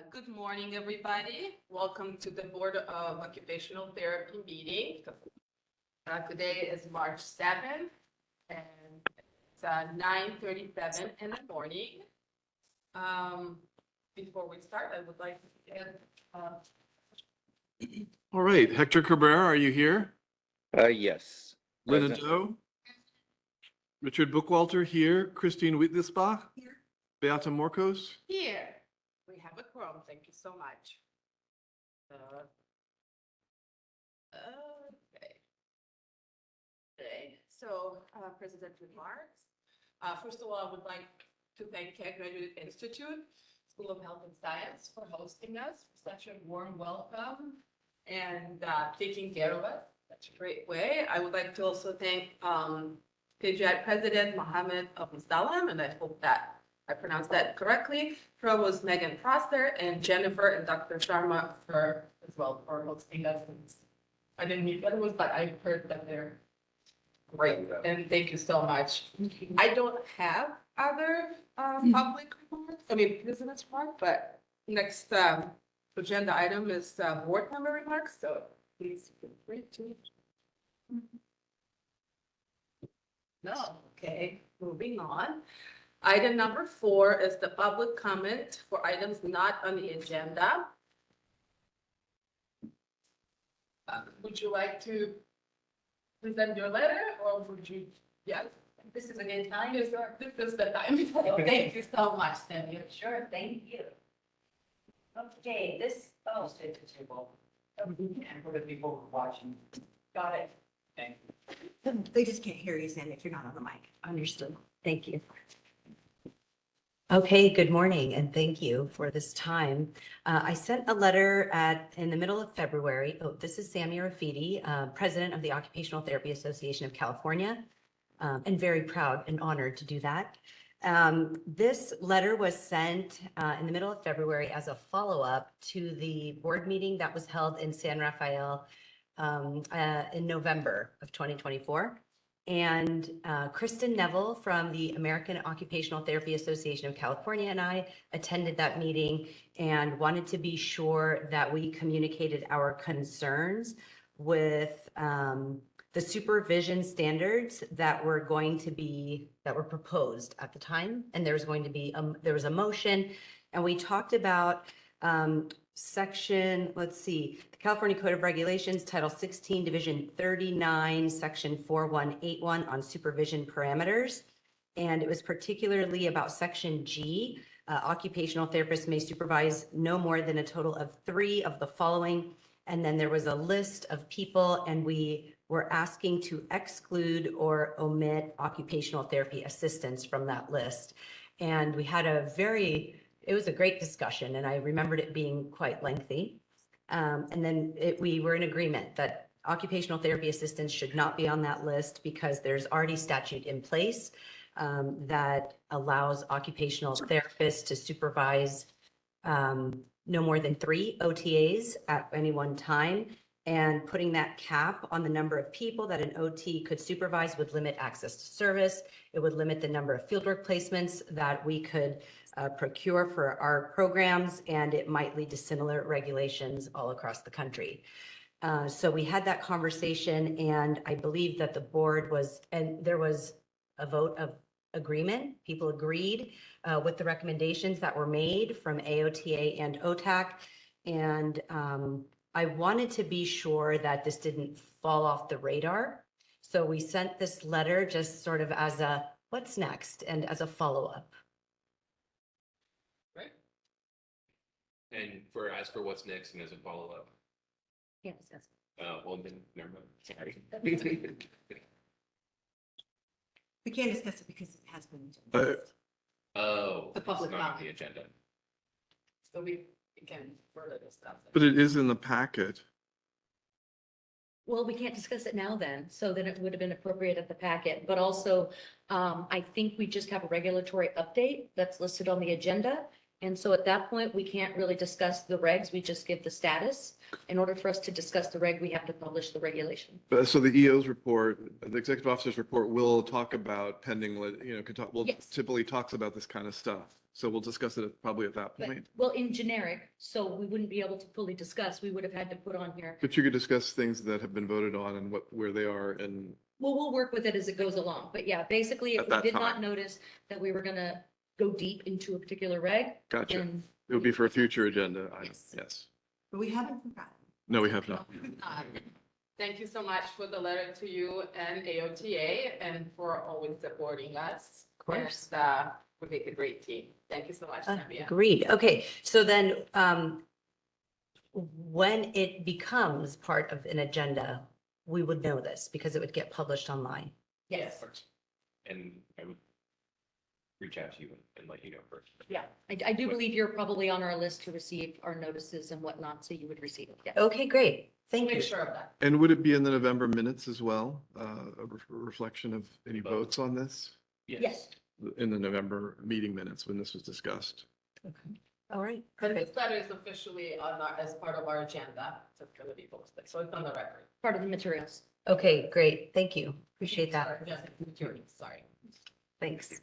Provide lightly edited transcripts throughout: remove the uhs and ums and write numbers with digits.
Good morning, everybody. Welcome to the Board of Occupational Therapy meeting. Today is March 7th, and it's 9:37 in the morning. Before we start, I would like to get All right, Hector Cabrera, are you here? Yes. Linda Present. Doe? Richard Bookwalter here. Christine Wittlisbach? Here. Beata Morcos? here. We have a quorum. Thank you so much. Okay, so President remarks. First of all, I would like to thank CAG Graduate Institute, School of Health and Science for hosting us, such a warm welcome and taking care of us. Such a great way. I would like to also thank PGI President Mohammed Abu Salam, and I hope that I pronounced that correctly, Provost Megan Foster, and Jennifer and Dr. Sharma for hosting us. I didn't meet the other ones, but I heard that they're great, and thank you so much. I don't have other public remarks, business remarks, but next agenda item is board member remarks, so please feel free to. No, okay, moving on. Item number 4 is the public comment for items not on the agenda. Would you like to present your letter, or would you, yes? This is a good time. This is the time. Thank you so much, Cynthia. Sure, thank you. Okay, this, oh, Stay to table. And for the people watching. got it. Thank They just can't hear you, Sandy, if you're not on the mic. Understood. Thank you. Okay, good morning, and thank you for this time. I sent a letter in the middle of February. Oh, this is Sammy Rafidi, President of the Occupational Therapy Association of California, and very proud and honored to do that. This letter was sent in the middle of February as a follow-up to the board meeting that was held in San Rafael in November of 2024. And Kristen Neville from the American Occupational Therapy Association of California and I attended that meeting and wanted to be sure that we communicated our concerns with the supervision standards that were proposed at the time. And there was going to be, there was a motion, and we talked about section, let's see, the California Code of Regulations, Title 16, Division 39, Section 4181 on supervision parameters. And it was particularly about Section G. Occupational therapists may supervise no more than a total of 3 of the following. And then there was a list of people, and we were asking to exclude or omit occupational therapy assistants from that list. And we had it was a great discussion, and I remembered it being quite lengthy. And then we were in agreement that occupational therapy assistants should not be on that list because there's already statute in place that allows occupational therapists to supervise no more than 3 OTAs at any one time. And putting that cap on the number of people that an OT could supervise would limit access to service. It would limit the number of fieldwork placements that we could procure for our programs, and it might lead to similar regulations all across the country. So we had that conversation, and I believe that the board there was a vote of agreement. People agreed with the recommendations that were made from AOTA and OTAC. And I wanted to be sure that this didn't fall off the radar. So we sent this letter just sort of as a what's next and as a follow-up. Right. And as for what's next and as a follow-up, Yes, yes. well, then, never mind. Sorry. We can't discuss it because it has been. Oh, The public it's not on comment. the agenda. So we can further discuss it. But it is in the packet. Well, we can't discuss it now then, so then it would have been appropriate at the packet, but also I think we just have a regulatory update that's listed on the agenda. And so at that point, we can't really discuss the regs. We just give the status. In order for us to discuss the reg, we have to publish the regulation. So the EO's report, the executive officer's report will talk about pending, Yes. typically talks about this kind of stuff. So we'll discuss it probably at that But, point. well, in generic, so we wouldn't be able to fully discuss. We would have had to put on here. But you could discuss things that have been voted on and where they are and Well, we'll work with it as it goes along. But yeah, basically, if At we that did not time. notice that we were gonna go deep into a particular reg, gotcha. then It would be for a future agenda item. Yes. Yes. But we haven't forgotten. No, we have not. Thank you so much for the letter to you and AOTA and for always supporting us. Of course. And, we make a great team. Thank you so much, Samia. Agreed. Okay, so then when it becomes part of an agenda, we would know this because it would get published online. Yes. And I would reach out to you and let you know first. Yeah. I do believe you're probably on our list to receive our notices and whatnot, so you would receive it. Yes. Okay, great. Thank you. Make sure of that. And would it be in the November minutes as well? Reflection of any votes on this Yes. in the November meeting minutes when this was discussed? All right, But perfect. this letter is officially as part of our agenda. So it's gonna be posted. So it's on the record. Part of the materials. Okay, great. Thank you. Appreciate that. Sorry, just materials, sorry. Thanks.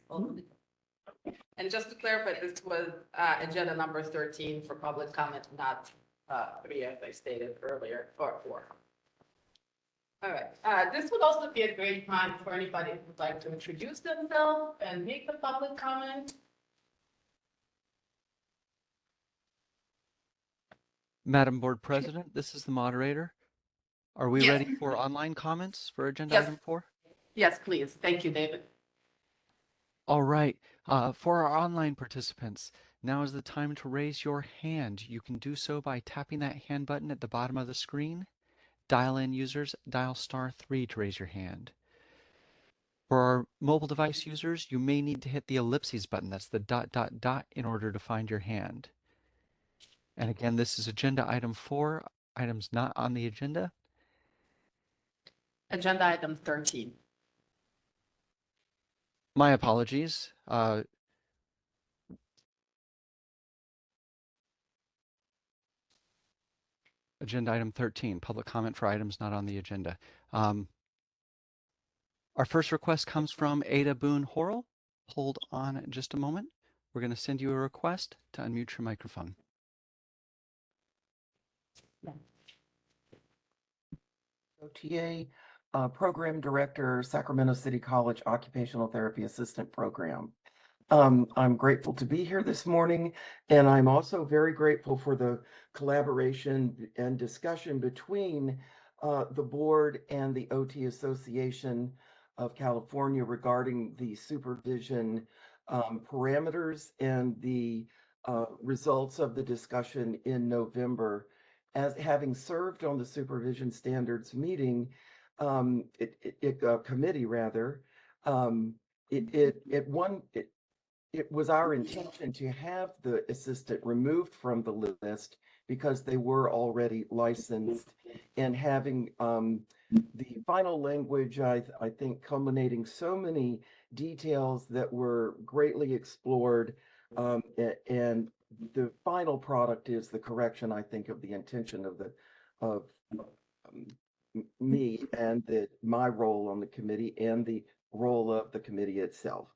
And just to clarify, this was agenda number 13 for public comment, not 3, as I stated earlier, or 4. All right, this would also be a great time for anybody who would like to introduce themselves and make the public comment. Madam Board President, this is the moderator. Are we Yes. ready for online comments for agenda Yes. item 4? Yes, please. Thank you, David. All right. For our online participants, now is the time to raise your hand. You can do so by tapping that hand button at the bottom of the screen. Dial-in users, dial *3 to raise your hand. For our mobile device users, you may need to hit the ellipses button. That's the ... in order to find your hand. And again, this is agenda item 4, items not on the agenda. Agenda item 13. My apologies. Agenda item 13, public comment for items not on the agenda. Our first request comes from Ada Boone Horrell. Hold on just a moment. We're going to send you a request to unmute your microphone. OTA, Program Director, Sacramento City College Occupational Therapy Assistant Program. I'm grateful to be here this morning, and I'm also very grateful for the collaboration and discussion between the board and the OT Association of California regarding the supervision parameters and the results of the discussion in November. As having served on the supervision standards meeting, committee rather, it was our intention to have the assistant removed from the list because they were already licensed, and having the final language, I think, culminating so many details that were greatly explored, and the final product is the correction, I think, of the intention of me and my role on the committee and the role of the committee itself.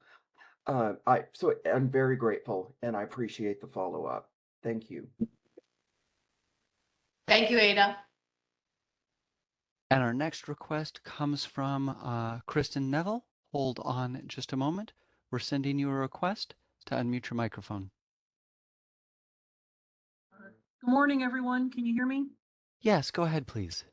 So I'm very grateful, and I appreciate the follow-up. Thank you. Thank you, Ada. And our next request comes from Kristen Neville. Hold on just a moment. We're sending you a request to unmute your microphone. Good morning, everyone. Can you hear me? Yes, go ahead, please.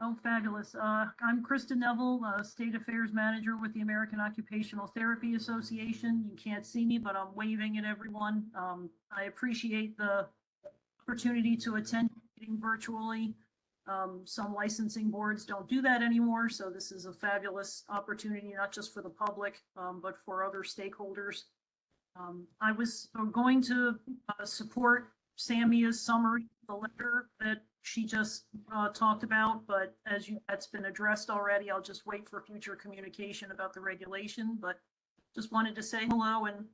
Oh, fabulous. I'm Kristen Neville, State Affairs Manager with the American Occupational Therapy Association. You can't see me, but I'm waving at everyone. I appreciate the opportunity to attend meeting virtually. Some licensing boards don't do that anymore, so this is a fabulous opportunity, not just for the public, but for other stakeholders. I was going to support Samia's summary, the letter that she just talked about, but that's been addressed already. I'll just wait for future communication about the regulation, but just wanted to say hello and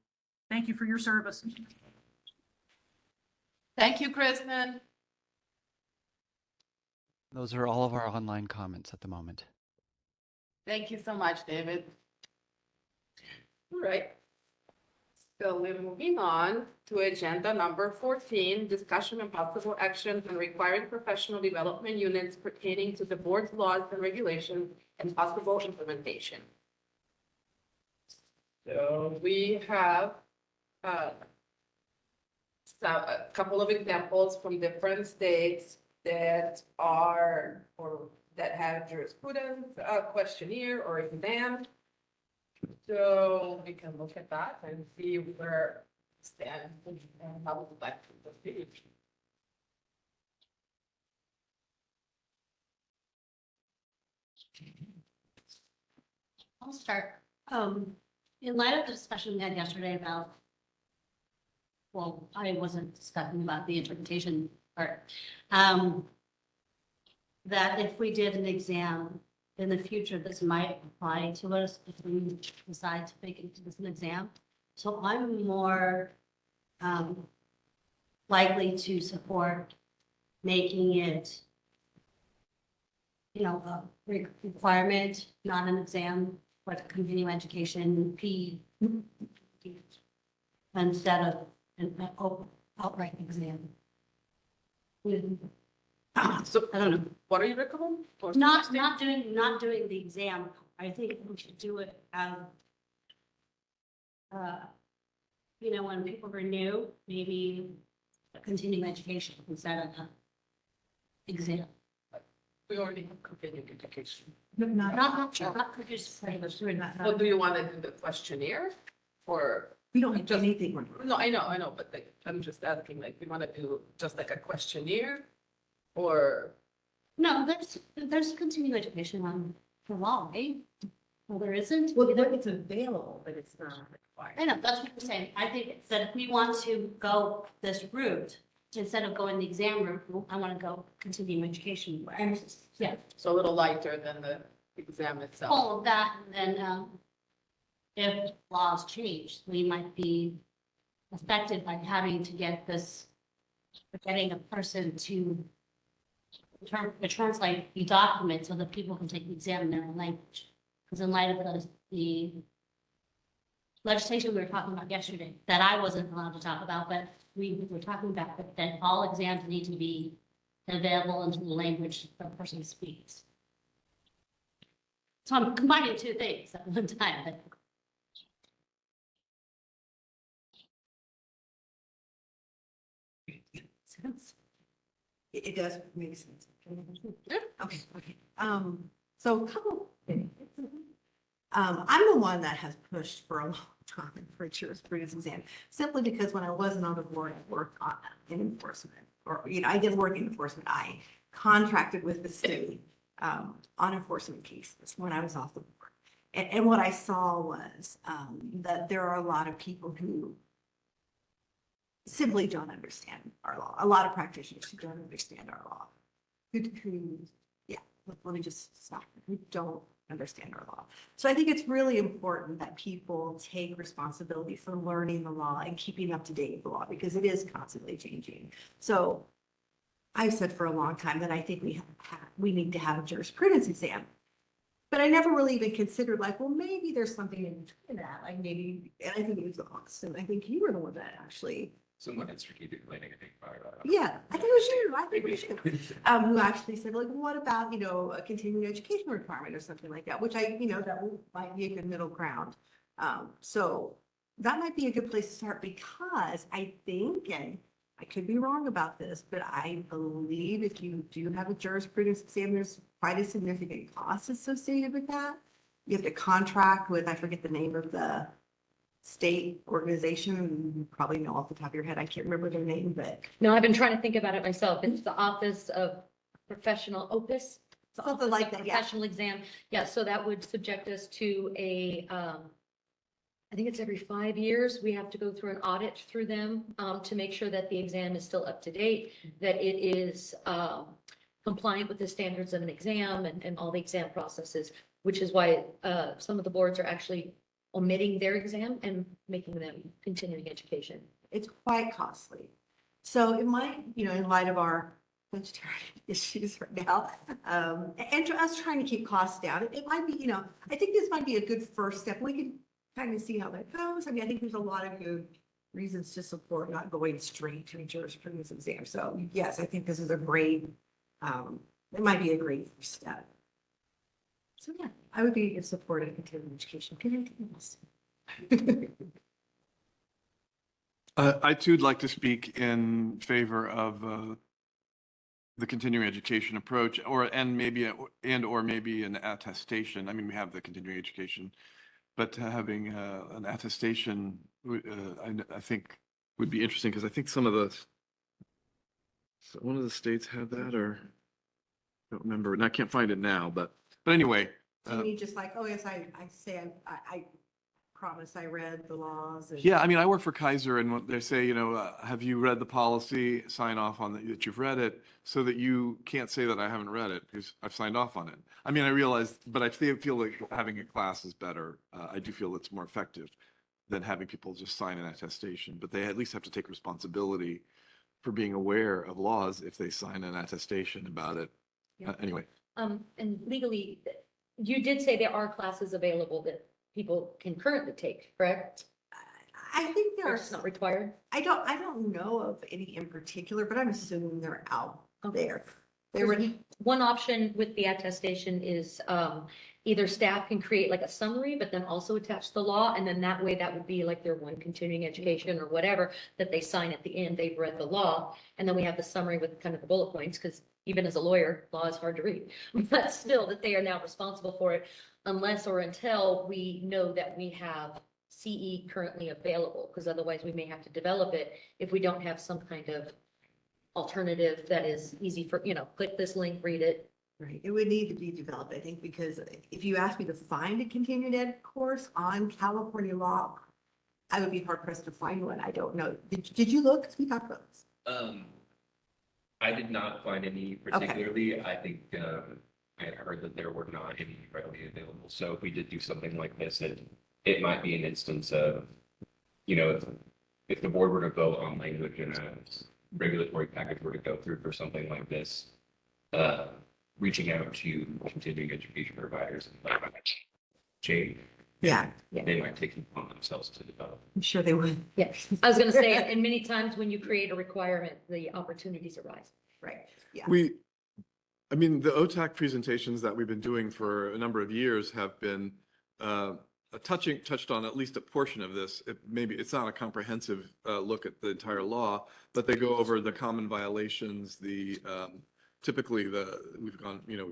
thank you for your service. Thank you, Kristen. Those are all of our online comments at the moment. Thank you so much, David. All right. So we're moving on to agenda number 14, discussion and possible action on requiring professional development units pertaining to the board's laws and regulations and possible implementation. So we have a couple of examples from different states that are, or that have jurisprudence, questionnaire or exam. So we can look at that and see where we stand and how we would like to proceed. I'll start. In light of the discussion we had yesterday about, well, I wasn't discussing about the interpretation part. That if we did an exam in the future, this might apply to us if we decide to make it as an exam. So I'm more likely to support making it, you know, a requirement, not an exam, but continuing education, P, instead of an outright exam. So I don't know. what are you recommending? Or Not suggesting? not doing the exam. I think we should do it you know, when people renew, maybe a continuing education instead of a exam. We already have continuing education. Not just. So do you want to do the questionnaire or? We don't have Just- anything. No, I know, but like, I'm just asking, like, we want to do just like a questionnaire or? No, there's continuing education on the law, right? Well, there isn't. Well, it's available, but it's not required. I know, that's what I'm saying. I think that if we want to go this route, instead of going the exam route, I want to go continuing education. And, yeah, So a little lighter than the exam itself. all of that, and then, if laws change, we might be affected by having to get this, getting a person to translate the document so that people can take the exam in their own language. Because in light of the legislation we were talking about yesterday, that I wasn't allowed to talk about, but we were talking about that all exams need to be available in the language the person speaks. So I'm combining two things at one time, but It does make sense. Yeah. Okay, okay. So a couple things. I'm the one that has pushed for a long time for a jurisprudence exam, simply because when I wasn't on the board, I worked on enforcement, or, you know, I didn't work in enforcement. I contracted with the state on enforcement cases when I was off the board. And what I saw was that there are a lot of people who simply don't understand our law. A lot of practitioners who don't understand our law. Let me just stop. Who don't understand our law. So I think it's really important that people take responsibility for learning the law and keeping up to date with the law, because it is constantly changing. So I've said for a long time that I think we need to have a jurisprudence exam. But I never really even considered, like, well, maybe there's something in between that, like maybe, and I think it was Austin. I think you were the one that actually, Someone in strategic planning, I think. yeah, I think it was you. I think it was you. Who actually said, like, what about, you know, a continuing education requirement or something like that, which that might be a good middle ground. So that might be a good place to start, because I think, and I could be wrong about this, but I believe if you do have a jurisprudence exam, there's quite a significant cost associated with that. You have to contract with, I forget the name of the state organization, you probably know off the top of your head, I can't remember their name, but No, I've been trying to think about it myself. It's the Office of Professional Opus. The Something Office like of that, yeah. Professional exam. Yeah, so that would subject us to I think it's every 5 years, we have to go through an audit through them to make sure that the exam is still up to date, that it is compliant with the standards of an exam and all the exam processes, which is why some of the boards are actually omitting their exam and making them continuing education. it's quite costly. So it might, in light of our budgetary issues right now, and to us trying to keep costs down, it might be, I think this might be a good first step. We can kind of see how that goes. I mean, I think there's a lot of good reasons to support not going straight to a jurisprudence exam. So yes, I think this is a great, it might be a great first step. So yeah, I would be in support of continuing education. Anything else? I too would like to speak in favor of the continuing education approach, or maybe an attestation. I mean, we have the continuing education, but having an attestation, I think would be interesting, because I think one of the states had that, or I don't remember, and I can't find it now, but anyway. So you just like, oh yes, I say, I promise I read the laws. Yeah, I mean, I work for Kaiser, and they say, have you read the policy? Sign off on that you've read it, so that you can't say that I haven't read it because I've signed off on it. I mean, I realize, but I feel like having a class is better. I do feel it's more effective than having people just sign an attestation, but they at least have to take responsibility for being aware of laws if they sign an attestation about it. Yeah. Anyway. And legally, you did say there are classes available that people can currently take, correct? I think Or it's not required? I don't know of any in particular, but I'm assuming they're out there. They were, One option with the attestation is either staff can create like a summary, but then also attach the law. And then that way that would be like their one continuing education or whatever that they sign at the end. They've read the law. And then we have the summary with kind of the bullet points, because even as a lawyer, law is hard to read. But still that they are now responsible for it unless or until we know that we have CE currently available, because otherwise we may have to develop it if we don't have some kind of alternative that is easy for, click this link, read it. right, it would need to be developed, I think, because if you ask me to find a continued ed course on California law, I would be hard pressed to find one. I don't know. Did you look? 'Cause we talked about this. I did not find any particularly. I think I had heard that there were not any readily available. So if we did do something like this, it might be an instance of, if the board were to vote on language and a regulatory package were to go through for something like this, reaching out to continuing education providers and change. Yeah, They might take it upon themselves to develop. I'm sure they would. Yes, I was gonna say, and many times when you create a requirement, the opportunities arise. Right, yeah. I mean, the OTAC presentations that we've been doing for a number of years have been touched on at least a portion of this. Maybe it's not a comprehensive look at the entire law, but they go over the common violations, typically we've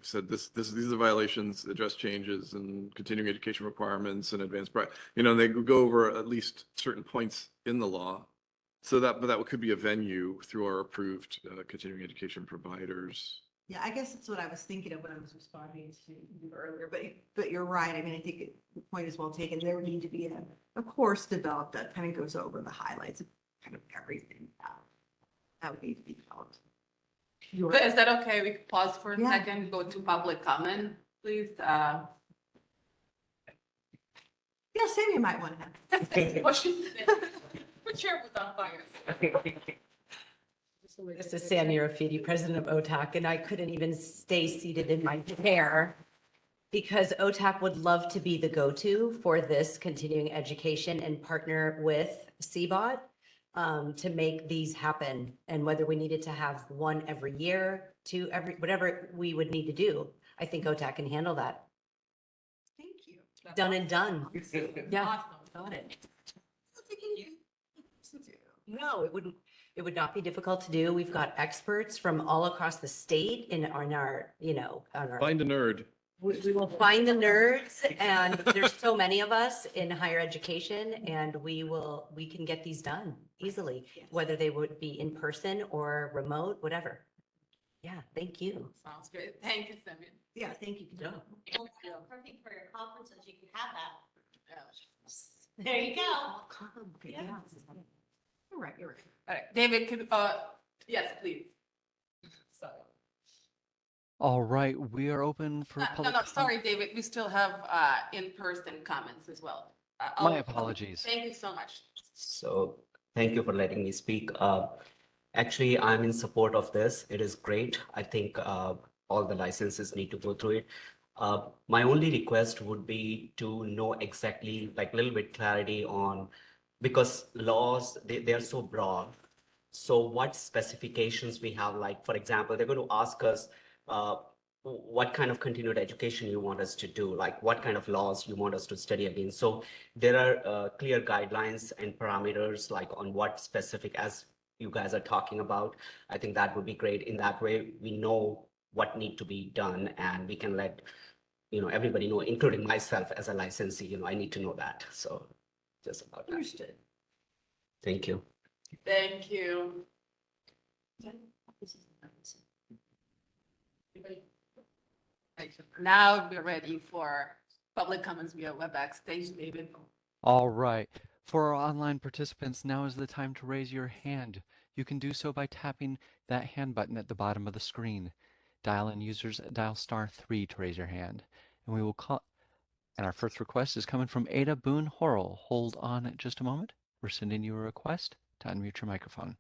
said these are violations, address changes and continuing education requirements and advanced, they go over at least certain points in the law. So that could be a venue through our approved continuing education providers. Yeah, I guess that's what I was thinking of when I was responding to you earlier, but you're right. I mean, I think the point is well taken. There would need to be a course developed that kind of goes over the highlights of kind of everything. That would need to be developed. Is that okay? We can pause for a Yeah. second, go to public comment, please. Yeah, Sammy might want to have. What chair was on fire? This is Sandy Rafidi, president of OTAC, and I couldn't even stay seated in my chair because OTAC would love to be the go-to for this continuing education and partner with CBOT to make these happen. And whether we needed to have one every year, two whatever we would need to do, I think OTAC can handle that. Thank you. Done and done. Yeah. Awesome. Got it. No, it would not be difficult to do. We've got experts from all across the state on our, Find a nerd. we will find the nerds, and there's so many of us in higher education, and we can get these done easily, whether they would be in person or remote, whatever. Yeah, thank you. Sounds great. Thank you, Sammy. Yeah, thank you. Yeah. Perfect for your conferences, you can have that. Yeah. There you go. Yeah. You're right, you're right. All right, David, yes, please. Sorry. All right, we are open for No, public. sorry, David, we still have in-person comments as well. My apologies. Thank you so much. So thank you for letting me speak. Actually, I'm in support of this. It is great. I think all the licenses need to go through it. My only request would be to know exactly, like a little bit clarity on, because laws, they are so broad. So what specifications we have, like, for example, they're going to ask us what kind of continued education you want us to do, like what kind of laws you want us to study again. So there are clear guidelines and parameters like on what specific, as you guys are talking about. I think that would be great. In that way, we know what need to be done and we can let, everybody know, including myself as a licensee, I need to know that. So just about that. Understood. Thank you. Thank you. Anybody? Right, now we're ready for public comments via WebEx. Thanks, David. All right. For our online participants, now is the time to raise your hand. You can do so by tapping that hand button at the bottom of the screen. Dial-in users dial *3 to raise your hand. And we will call. And our first request is coming from Ada Boone Horrell. Hold on just a moment. We're sending you a request to unmute your microphone.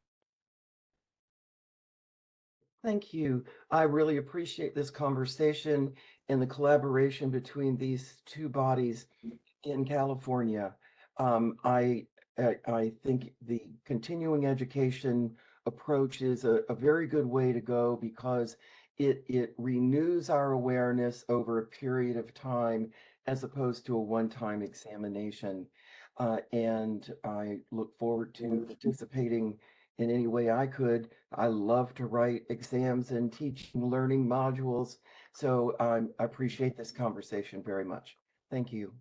Thank you. I really appreciate this conversation and the collaboration between these two bodies in California. I think the continuing education approach is a very good way to go because it renews our awareness over a period of time as opposed to a one-time examination. And I look forward to participating in any way I could. I love to write exams and teaching learning modules. So I appreciate this conversation very much. Thank you.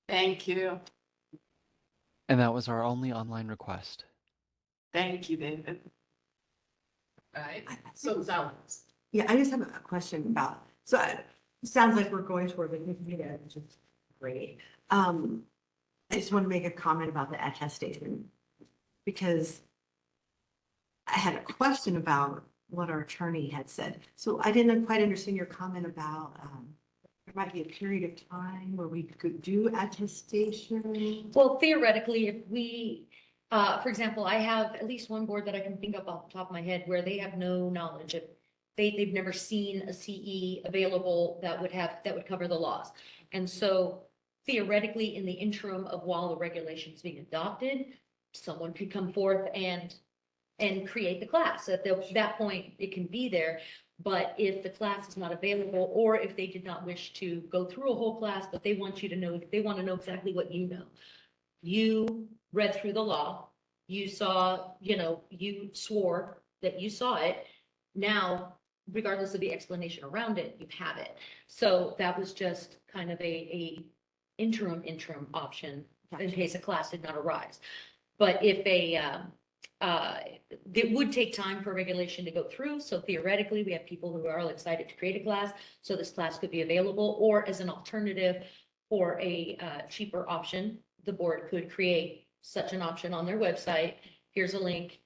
Thank you. And that was our only online request. Thank you, David. Right, so Zalance. Yeah, I just have a question about, so it sounds like we're going toward the computer, which is great. I just want to make a comment about the attestation because I had a question about what our attorney had said. So I didn't quite understand your comment about there might be a period of time where we could do attestation. Well, theoretically, if we, for example, I have at least one board that I can think of off the top of my head where they have no knowledge of, they've never seen a CE available that would cover the laws. And so theoretically, in the interim of while the regulation's being adopted, someone could come forth and create the class. At that point, it can be there. But if the class is not available, or if they did not wish to go through a whole class, but they want you to know, they want to know exactly what you know. You read through the law, you saw, you swore that you saw it. Now, regardless of the explanation around it, you have it. So that was just kind of a interim option in case a class did not arise. But if it would take time for regulation to go through. So theoretically, we have people who are all excited to create a class. So this class could be available, or as an alternative for a cheaper option, the board could create such an option on their website. Here's a link.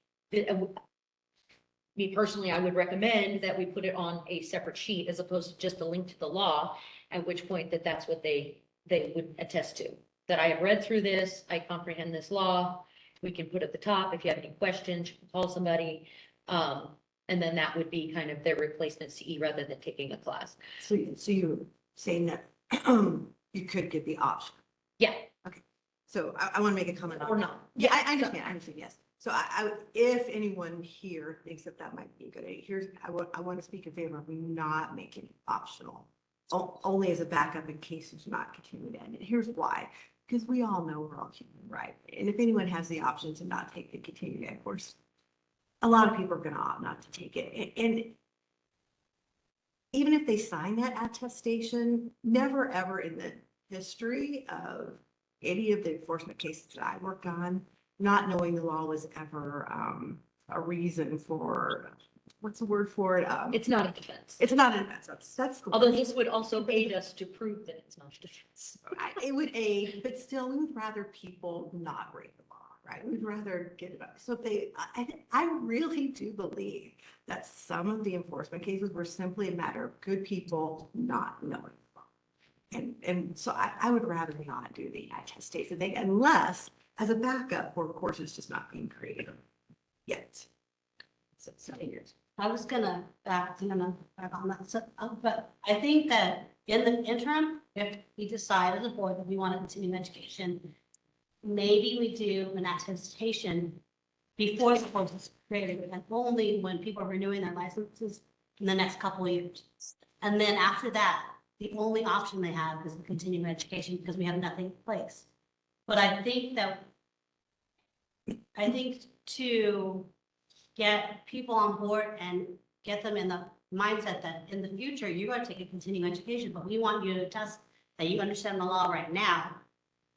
Me personally, I would recommend that we put it on a separate sheet as opposed to just a link to the law, at which point that's what they would attest to. That I have read through this, I comprehend this law. We can put at the top, if you have any questions, you can call somebody. And then that would be kind of their replacement CE rather than taking a class. So you're saying that you could give the option. Yeah. Okay. So I want to make a comment on Or that. not. Yeah, I understand, yes. So if anyone here thinks that might be a good idea, I want to speak in favor of not making it optional. Only as a backup in case it's not continued ed. And here's why. Because we all know we're all human, right? And if anyone has the option to not take the continued ed course, a lot of people are going to opt not to take it. And even if they sign that attestation, never ever in the history of any of the enforcement cases that I worked on, not knowing the law was ever a reason for, what's the word for it? It's not a defense. It's not an defense. That's the Although word. this would also aid us to prove that it's not a defense. It would aid, but still, we would rather people not break the law, right? We'd rather get it up. So if I really do believe that some of the enforcement cases were simply a matter of good people not knowing the law. And so I would rather not do the attestation thing unless as a backup for courses just not being created. yet. So 7 years. I was gonna back on that, so, but I think that in the interim, if we decide as a board that we want to continue education, maybe we do an attestation before the course is created, and only when people are renewing their licenses in the next couple of years. And then after that, the only option they have is the continuing education because we have nothing in place. But I think to get people on board and get them in the mindset that in the future, you're going to take a continuing education, but we want you to test that you understand the law right now.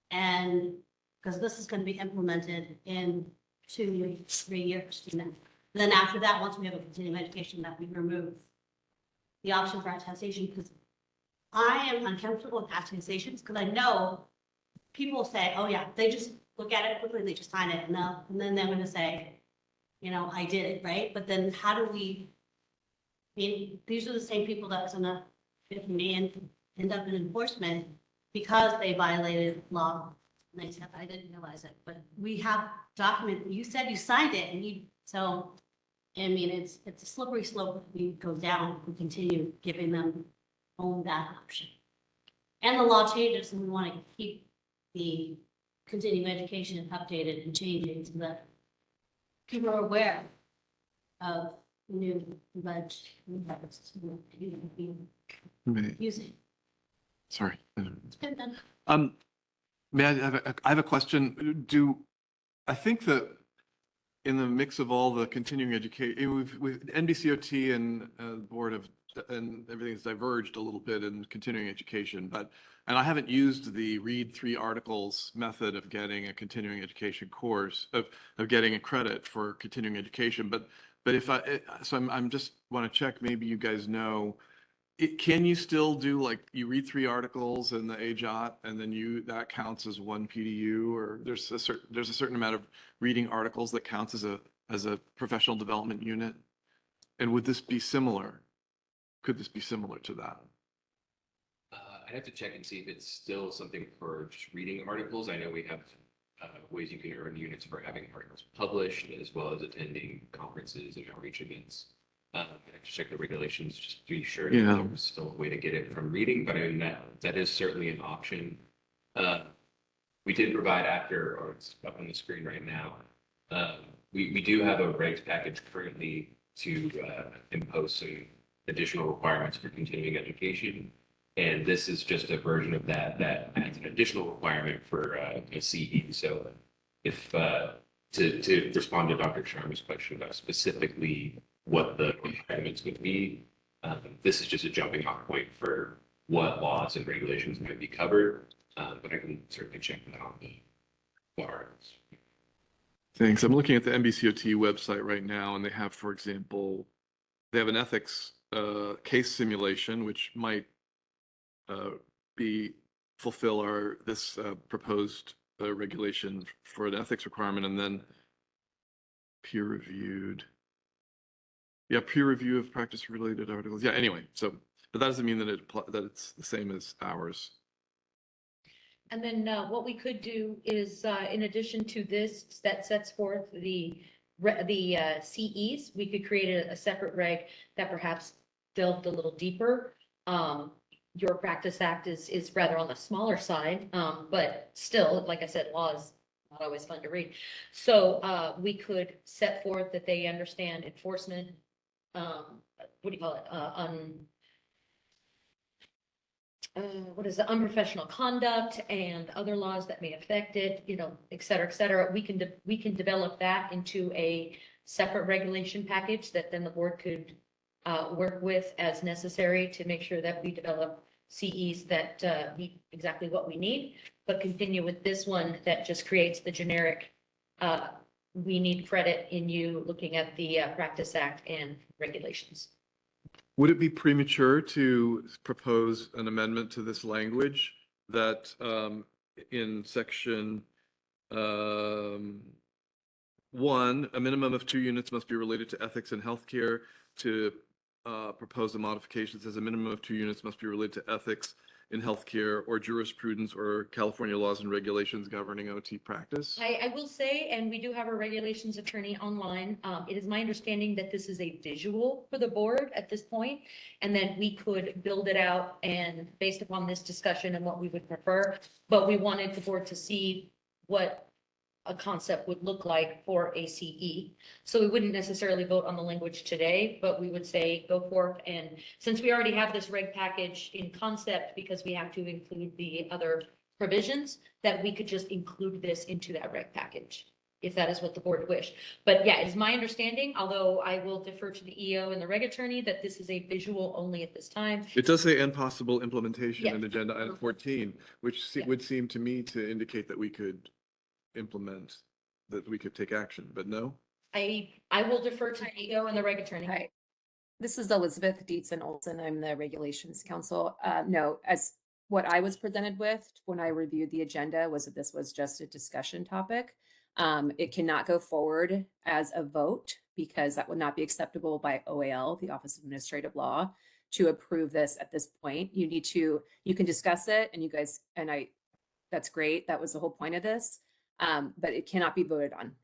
And because this is going to be implemented in 2 to 3 years from now. Then after that, once we have a continuing education, that we remove the option for attestation, because I am uncomfortable with attestations because I know people say, oh yeah, they just look at it quickly, they just sign it, and then they're going to say, you know, I did it, right? But then how do we, I mean, these are the same people that's gonna, if me and end up in enforcement because they violated law. And they said, I didn't realize it, but we have document, you said you signed it and you, so, I mean, it's a slippery slope. If we go down, we continue giving them only that option. And the law changes and we want to keep the continuing education updated and changing so that people are aware of new ledge using. Sorry. It's been done. May I have a question? I think that in the mix of all the continuing education, with NBCOT and board of, and everything's diverged a little bit in continuing education, and I haven't used the read 3 articles method of getting a continuing education course, of getting a credit for continuing education, but if I'm just want to check, maybe you guys know, can you still do, like, you read 3 articles in the AJOT and then that counts as 1 PDU, or there's a certain amount of reading articles that counts as a professional development unit? And would this be similar? Could this be similar to that? I'd have to check and see if it's still something for just reading articles. I know we have ways you can earn units for having articles published, as well as attending conferences and outreach events. I have to check the regulations just to be sure that there's still a way to get it from reading, but I mean, that is certainly an option. We did provide or it's up on the screen right now. We do have a regs package currently to impose some additional requirements for continuing education. And this is just a version of that adds an additional requirement for a CE. So if to respond to Dr. Sharma's question about specifically what the requirements would be, this is just a jumping off point for what laws and regulations might be covered. But I can certainly check that on the articles. Thanks. I'm looking at the NBCOT website right now, and they have, for example, they have an ethics case simulation, which might fulfill this proposed regulation for an ethics requirement, and then peer reviewed. Yeah, peer review of practice related articles. Yeah, anyway, but that doesn't mean that it's the same as ours. And then what we could do is, in addition to this, that sets forth the CEs, we could create a separate reg that perhaps delved a little deeper. Your Practice Act is rather on the smaller side, but still, like I said, law is not always fun to read. So we could set forth that they understand enforcement, what do you call it? What is the unprofessional conduct and other laws that may affect it, you know, et cetera, et cetera. We can develop that into a separate regulation package that then the board could work with as necessary to make sure that we develop CEs that meet exactly what we need, but continue with this one that just creates the generic, we need credit in you looking at the Practice Act and regulations. Would it be premature to propose an amendment to this language that in section 1, a minimum of 2 units must be related to ethics and healthcare, to propose a modification that says a minimum of 2 units must be related to ethics in healthcare or jurisprudence or California laws and regulations governing OT practice? I will say, and we do have a regulations attorney online. It is my understanding that this is a visual for the board at this point, and then we could build it out and based upon this discussion and what we would prefer. But we wanted the board to see what a concept would look like for ACE. So we wouldn't necessarily vote on the language today, but we would say go forth. And since we already have this reg package in concept, because we have to include the other provisions, that we could just include this into that reg package, if that is what the board wished. But yeah, it's my understanding, although I will defer to the EO and the reg attorney, that this is a visual only at this time. It does say and possible implementation Yeah. in agenda item 14, which Yeah. would seem to me to indicate that we could implement, that we could take action, but no? I will defer to the EO and the reg attorney. Hi, this is Elizabeth Dietzen Olson. I'm the Regulations Counsel. No, as what I was presented with when I reviewed the agenda was that this was just a discussion topic. It cannot go forward as a vote because that would not be acceptable by OAL, the Office of Administrative Law, to approve this at this point. You can discuss it and you guys, that's great. That was the whole point of this. But it cannot be voted on.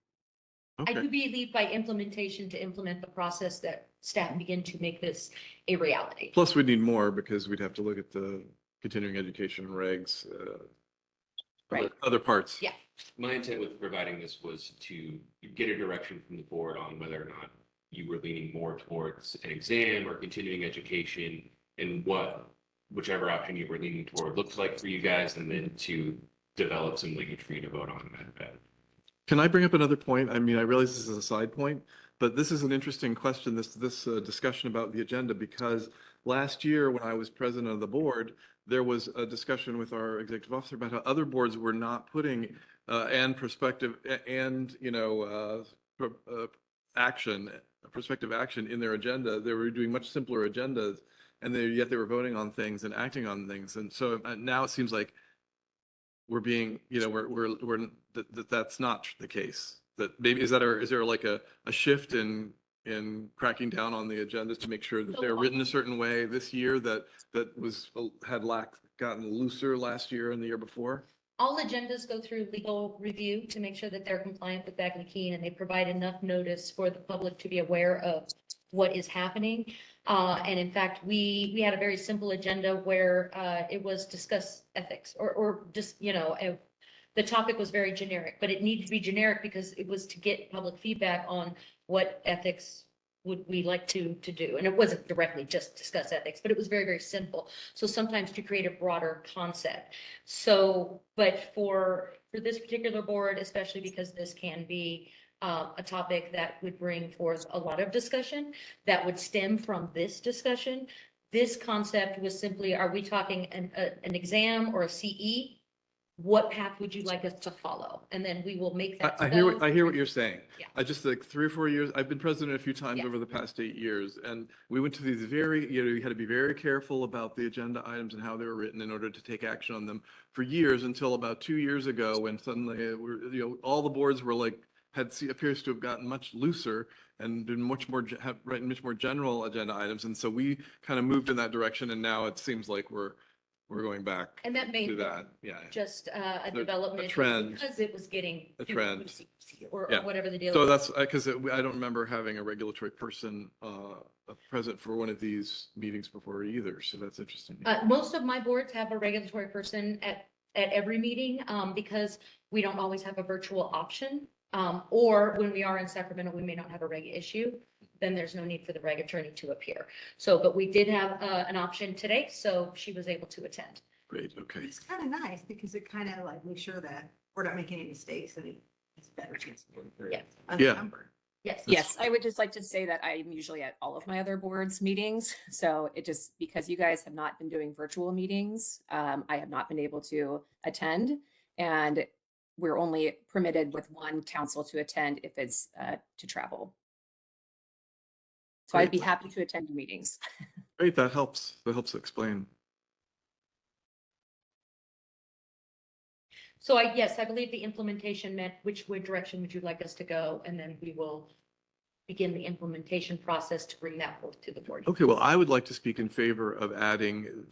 I Okay. do believe by implementation to implement the process that staff begin to make this a reality. Plus, we'd need more because we'd have to look at the continuing education regs, Right. other parts. Yeah. My intent with providing this was to get a direction from the board on whether or not you were leaning more towards an exam or continuing education and whichever option you were leaning toward looked like for you guys, and then to develop some language for you to vote on that. Can I bring up another point? I mean, I realize this is a side point, but this is an interesting question, this discussion about the agenda, because last year when I was president of the board, there was a discussion with our executive officer about how other boards were not putting prospective action in their agenda. They were doing much simpler agendas, and yet they were voting on things and acting on things. And so now it seems like we're being, that's not the case. That maybe is there like a shift in cracking down on the agendas to make sure that they're written a certain way this year that gotten looser last year and the year before? All agendas go through legal review to make sure that they're compliant with Bagley Keene and they provide enough notice for the public to be aware of what is happening. And in fact, we had a very simple agenda where it was discuss ethics or just, the topic was very generic, but it needed to be generic because it was to get public feedback on what ethics would we like to do. And it wasn't directly just discuss ethics, but it was very, very simple. So sometimes to create a broader concept. So, but for this particular board, especially because this can be a topic that would bring forth a lot of discussion that would stem from this discussion. This concept was simply, are we talking an exam or a CE? What path would you like us to follow? And then we will make that. I hear what you're saying. Yeah. I just like 3 or 4 years, I've been president a few times Yeah. over the past 8 years, and we went to these you had to be very careful about the agenda items and how they were written in order to take action on them for years, until about 2 years ago when suddenly all the boards were like, appears to have gotten much looser and been have written much more general agenda items. And so we kind of moved in that direction, and now it seems like we're going back And that may to be that. Yeah. just a development. trend. Because it was getting. A trend. Or Yeah. whatever the deal. So is. that's because I don't remember having a regulatory person present for one of these meetings before either. So that's interesting. Most of my boards have a regulatory person at every meeting, because we don't always have a virtual option. Or when we are in Sacramento, we may not have a reg issue, then there's no need for the reg attorney to appear. So, but we did have an option today, so she was able to attend. Great. Okay. It's kind of nice because it kind of like makes sure that we're not making any mistakes and it's a better chance of going through. Yeah. Unencumbered. Yes. Yes, I would just like to say that I'm usually at all of my other boards meetings. So it just, because you guys have not been doing virtual meetings, I have not been able to attend. And we're only permitted with one council to attend if it's to travel. So I'd be happy to attend your meetings. Great. That helps. That helps explain. So yes, I believe the implementation meant which way direction would you like us to go? And then we will begin the implementation process to bring that forth to the board. Okay. Well, I would like to speak in favor of adding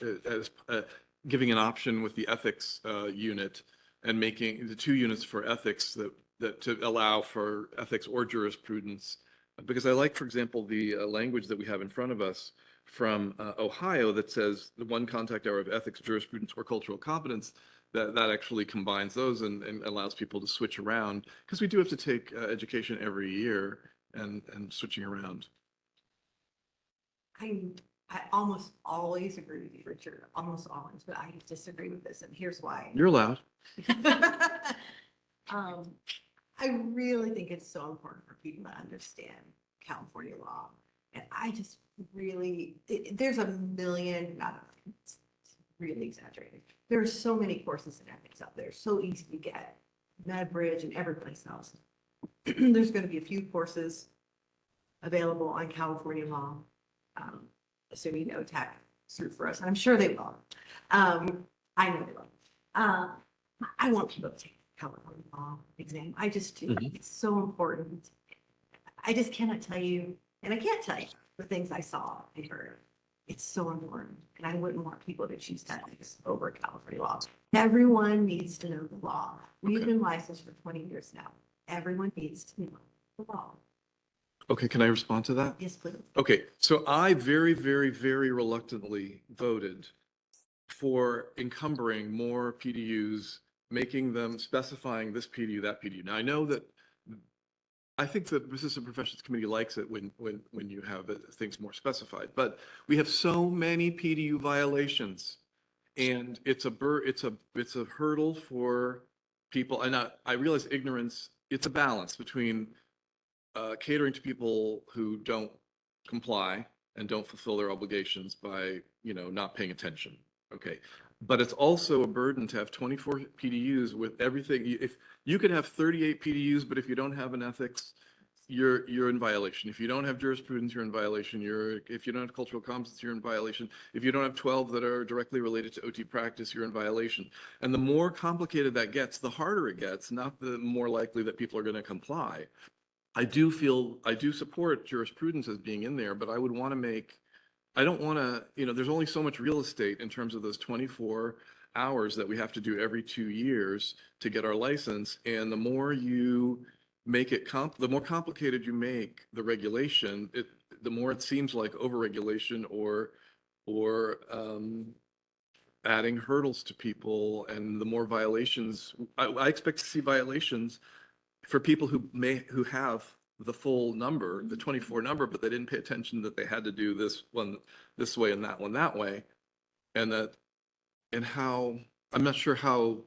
giving an option with the ethics unit and making the 2 units for ethics that to allow for ethics or jurisprudence. Because I like, for example, the language that we have in front of us from Ohio that says the 1 contact hour of ethics, jurisprudence, or cultural competence. That actually combines those and allows people to switch around, because we do have to take education every year and switching around. I almost always agree with you, Richard, almost always, but I disagree with this, and here's why. You're allowed. I really think it's so important for people to understand California law. And I just really, there's a million, not it's really exaggerated. There are so many courses in ethics out there, so easy to get, MedBridge and every place else. There's going to be a few courses available on California law, assuming OTAC suit for us, and I'm sure they will. I know they will. I want people to take California law exam. I just do. It's so important. I just cannot tell you, and I can't tell you the things I saw and heard. It's so important, and I wouldn't want people to choose ethics over California law. Everyone needs to know the law. We've been licensed for 20 years now. Everyone needs to know the law. Okay, can I respond to that? Yes, please. Okay, so I very, very, very reluctantly voted for encumbering more PDUs, making them specifying this PDU, that PDU. Now, I know that I think the Business and Professions Committee likes it when you have things more specified, but we have so many PDU violations, and it's a hurdle for people. And I realize ignorance. It's a balance between catering to people who don't comply and don't fulfill their obligations by not paying attention. Okay. But it's also a burden to have 24 PDUs with everything. If you could have 38 PDUs, but if you don't have an ethics, you're in violation. If you don't have jurisprudence, you're in violation. If you don't have cultural competence, you're in violation. If you don't have 12 that are directly related to OT practice, you're in violation. And the more complicated that gets, the harder it gets, not the more likely that people are going to comply. I do support jurisprudence as being in there, but I would want to I don't want to, there's only so much real estate in terms of those 24 hours that we have to do every 2 years to get our license. And the more you make it, the more complicated you make the regulation, the more it seems like overregulation or adding hurdles to people. And the more violations, I expect to see violations for people who have the full number, the 24 number, but they didn't pay attention that they had to do this one this way and that one that way. And how, I'm not sure how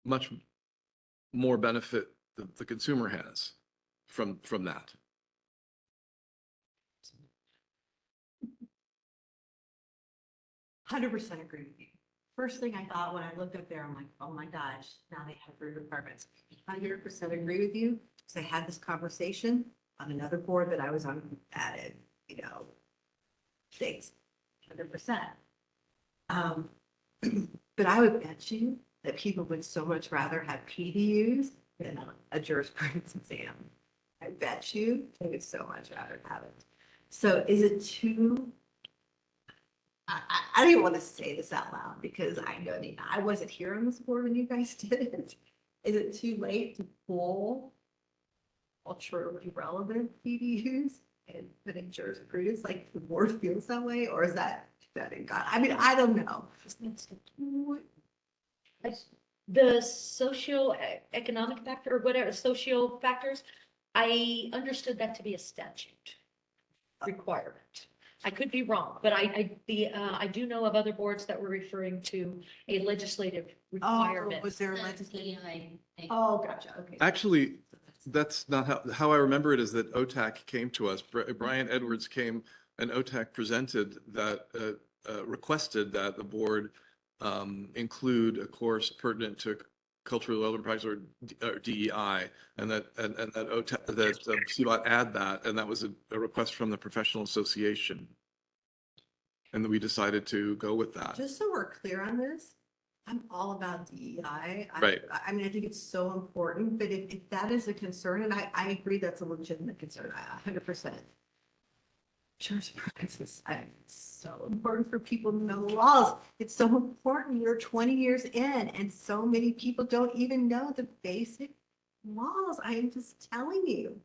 much more benefit the consumer has from that. $100% agree with you. First thing I thought when I looked up there, I'm like, oh my gosh, now they have 3 requirements. 100% agree with you. So I had this conversation on another board that I was on, added, things, 100%. But I would bet you that people would so much rather have PDUs than a jurisprudence exam. I bet you they would so much rather have it. So is it too, I don't even want to say this out loud because I wasn't here on this board when you guys did it. Is it too late to pull culturally relevant PDUs and put in jurisprudence, like the board feels that way, or is that in God? I mean, I don't know. The socio-economic factor or whatever, social factors, I understood that to be a statute requirement. I could be wrong, but I do know of other boards that were referring to a legislative requirement. Oh, was there a legislative? I Oh, gotcha. Okay. Actually, that's not how I remember it, is that OTAC came to us. Brian Edwards came and OTAC presented that, requested that the board include a course pertinent to culturally relevant practice or DEI, and that OTAC, that CBOT add that, and that was a request from the professional association. And then we decided to go with that. Just so we're clear on this, I'm all about DEI. Right. I mean, I think it's so important, but if that is a concern, and I agree that's a legitimate concern, 100%. Jurisprudence. It's so important for people to know the laws. It's so important. You're 20 years in and so many people don't even know the basic laws. I am just telling you.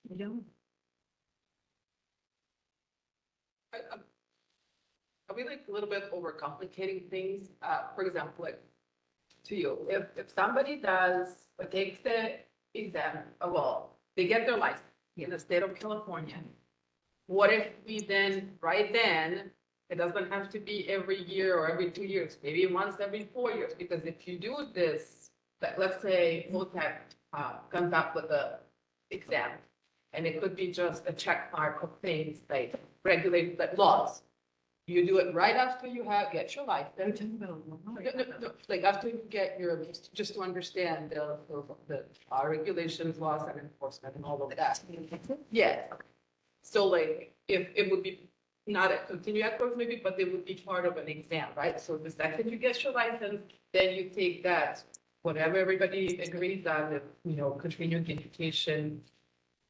They don't. Are we like a little bit overcomplicating things? For example, like to you, if somebody does, or takes the exam, well, they get their license in the state of California. What if we then, right then, it doesn't have to be every year or every 2 years, maybe once every 4 years, because if you do this, like, let's say OTEC comes up with a exam, and it could be just a check mark of things like regulate, like laws. You do it right after you get your license. No, like after you get your, just to understand the regulations, laws and enforcement and all of that. Yeah. So like, if it would be not a continuous course maybe, but it would be part of an exam, right? So the second you get your license, then you take that, whatever everybody agrees on, continuing education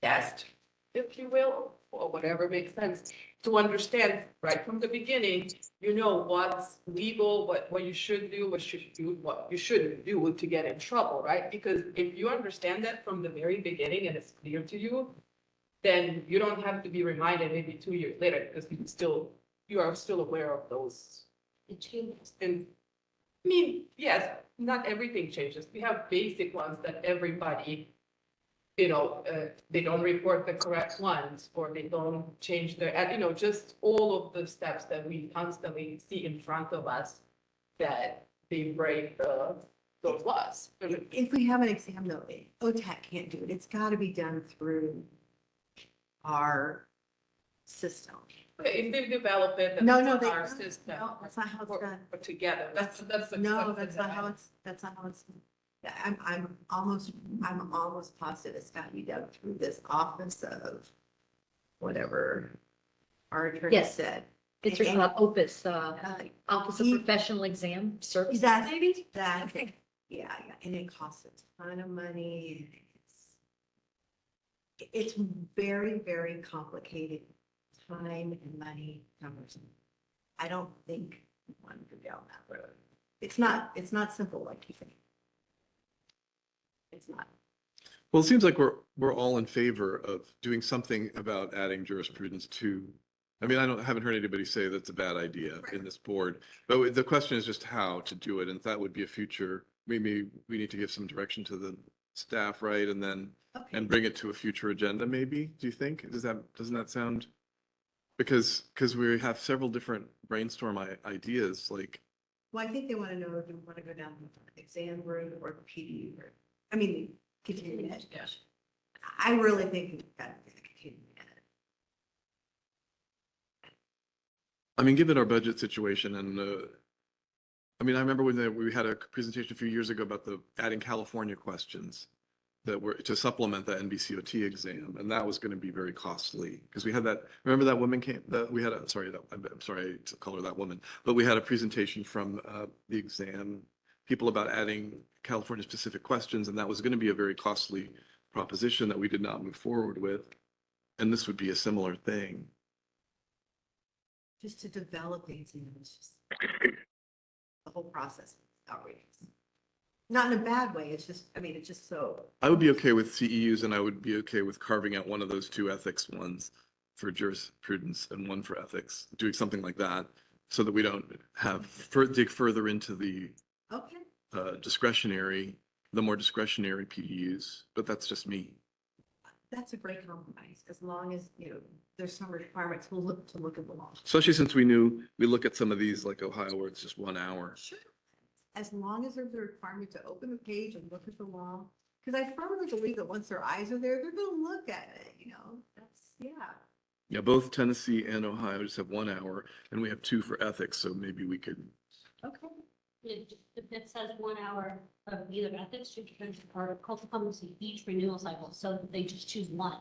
test, if you will, or whatever makes sense, to understand right from the beginning, what's legal, what you should do, what you shouldn't do to get in trouble, right? Because if you understand that from the very beginning and it's clear to you, then you don't have to be reminded maybe 2 years later, because you are still aware of those changes. And I mean, yes, not everything changes. We have basic ones that everybody, they don't report the correct ones, or they don't change their, just all of the steps that we constantly see in front of us that they break those laws. If we have an exam though, OTAC can't do it. It's got to be done through our system. Okay, if they develop it, No, that's they our don't. system. No, that's not how it's done. Or together, that's the. No, question that's that not how it's, I'm almost positive it's got to be done through this office of whatever our attorney Yes. said. It's And- Office of he- Professional Exam Services, That's, maybe? that's, yeah, and it costs a ton of money. It's very, very complicated, time and money numbers. I don't think we want to go down that road. It's not simple like you think. It's not. Well, it seems like we're all in favor of doing something about adding jurisprudence to, I mean, haven't heard anybody say that's a bad idea in this board, but the question is just how to do it. And that would be a future, maybe we need to give some direction to the staff, right? And then, Okay. and bring it to a future agenda, maybe, do you think? Doesn't that sound? Because we have several different brainstorm ideas, like, Well, I think they want to know if you want to go down the exam route or the PD route. I mean, continuing education. I really think we've got to continue ed. I mean, given our budget situation and, I mean, I remember when we had a presentation a few years ago about adding California questions that were to supplement the NBCOT exam, and that was going to be very costly because we had that. Remember that woman I'm sorry to call her that woman, but we had a presentation from the exam people about adding California specific questions, and that was going to be a very costly proposition that we did not move forward with. And this would be a similar thing. Just to develop the exam, it's just the whole process is outrageous. Not in a bad way, it's just, I mean, it's just so. I would be okay with CEUs, and I would be okay with carving out one of those two ethics ones for jurisprudence and one for ethics, doing something like that, so that we don't have dig further into the Okay, the more discretionary PDUs. But that's just me. that's a great compromise, as long as, there's some requirements, we'll look at the law. Especially since we look at some of these like Ohio where it's just 1 hour. Sure. As long as there's a requirement to open the page and look at the law, because I firmly believe that once their eyes are there, they're gonna look at it, yeah. Yeah, both Tennessee and Ohio just have 1 hour, and we have 2 for ethics, so maybe we could. Okay. If it says 1 hour of either ethics or cultural competency, each renewal cycle, so they just choose one.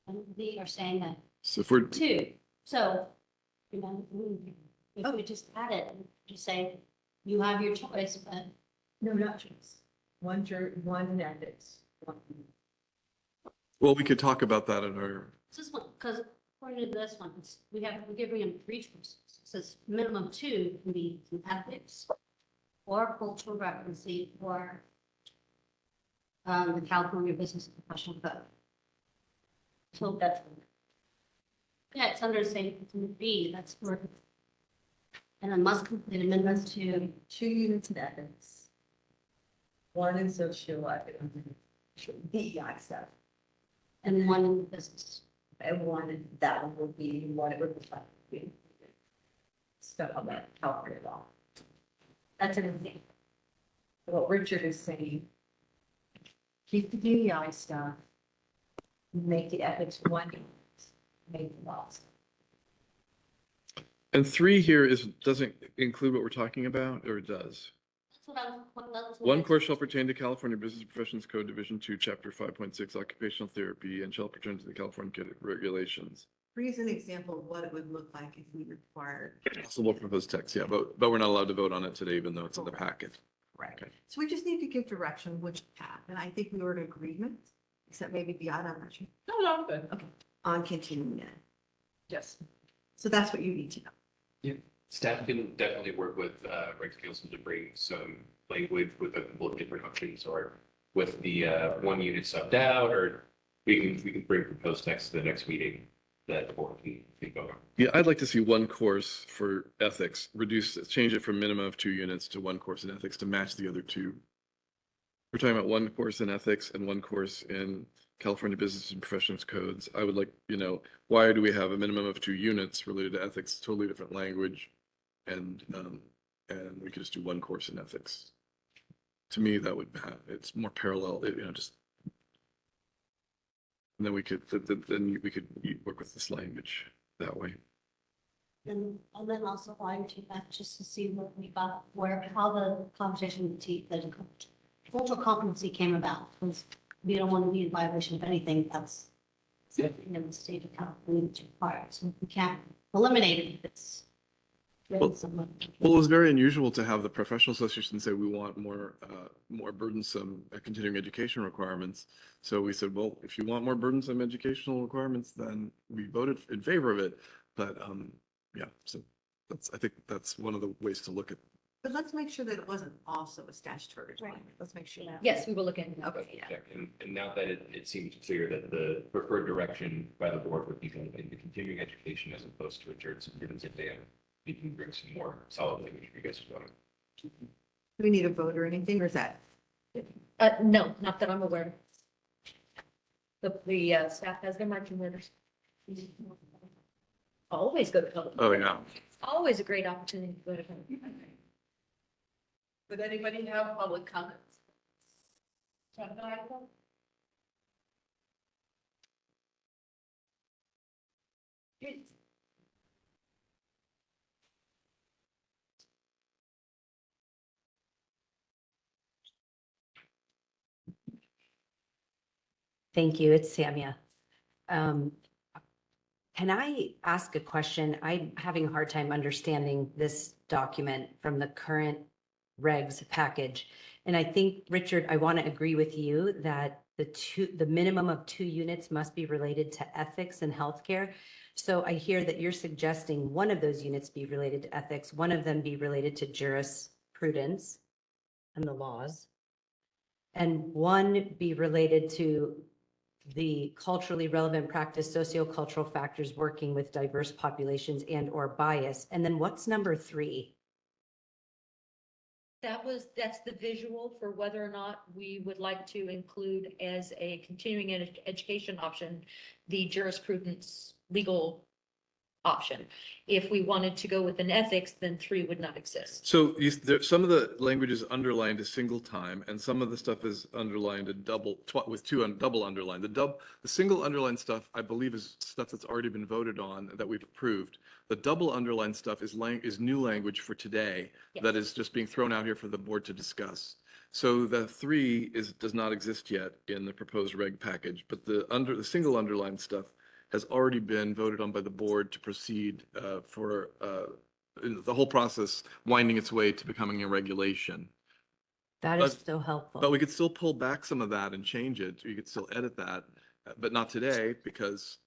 And they are saying that So if we're, 2. So, if we just add it, just say, you have your choice, but No, not choice. One ethics. Well, we could talk about that in our, This one, because according to this one, we're giving them three choices. It says minimum two can be some ethics or cultural relevancy or the California Business and Professional Code. So that's, yeah, it's under the same B, that's where, and then must complete amendments to 2 units in ethics. 1 in socioeconomic, DEI stuff. and one in business. And 1, that one would be what it would look like. Stuff on that California law. That's an example. What Richard is saying, keep the DEI stuff, make the ethics 1, make the laws. and 3 here doesn't include what we're talking about, or it does? That's what I was. One course shall pertain to California Business Professions Code Division 2, Chapter 5.6, Occupational Therapy, and shall pertain to the California regulations. 3 is an example of what it would look like if we required. Possible proposed text, yeah, but we're not allowed to vote on it today, even though it's in the packet. Right. Okay. So we just need to give direction which path, and I think we were in agreement, except maybe beyond, I'm not sure, No, I'm good. okay, on continuing it. Yes. So that's what you need to know. Yeah, staff can definitely work with Regs Council to bring some language with a couple of different options, or with the 1 unit subbed out, or we can bring proposed text to the next meeting that the board can go on. Yeah, I'd like to see 1 course for ethics, change it from minimum of 2 units to 1 course in ethics to match the other 2. We're talking about 1 course in ethics and 1 course in California Business and Professions Codes. I would like, why do we have a minimum of 2 units related to ethics, totally different language? And we could just do 1 course in ethics. To me, that would have, it's more parallel, just. And then we could work with this language that way. And then also flying to that just to see what we got, how the conversation, the cultural competency came about, because we don't want to be in violation of anything that's something in the state of California to require. So we can't eliminate it if it's. Well, it was very unusual to have the professional association say we want more burdensome continuing education requirements. So we said, well, if you want more burdensome educational requirements, then we voted in favor of it. But yeah, so I think that's one of the ways to look at. But let's make sure that it wasn't also a statutory requirement. Let's make sure that. Yes, we will look into that. Okay, yeah. And now that it seems clear that the preferred direction by the board would be going into continuing education as opposed to a jurisprudence exam, we can bring some more solid language for you guys as well. Do we need a vote or anything, or is that? No, not that I'm aware of. The staff has their marching orders. Always go to public. Oh, yeah. Always a great opportunity to go to public. Would anybody have public comments? Thank you. It's Samia. Can I ask a question? I'm having a hard time understanding this document from the current regs package. And I think, Richard, I want to agree with you that the minimum of 2 units must be related to ethics and healthcare. So I hear that you're suggesting one of those units be related to ethics, one of them be related to jurisprudence and the laws, and one be related to the culturally relevant practice, sociocultural factors working with diverse populations and or bias. And then what's number 3? That's the visual for whether or not we would like to include as a continuing education option, the jurisprudence legal option. If we wanted to go with an ethics, then 3 would not exist. So some of the language is underlined a single time, and some of the stuff is underlined a double underlined. The single underlined stuff, I believe, is stuff that's already been voted on that we've approved. The double underlined stuff is new language for today that is just being thrown out here for the board to discuss. So the 3 does not exist yet in the proposed reg package, but the single underlined stuff has already been voted on by the board to proceed for the whole process winding its way to becoming a regulation. That is so helpful. But we could still pull back some of that and change it. You could still edit that but not today because,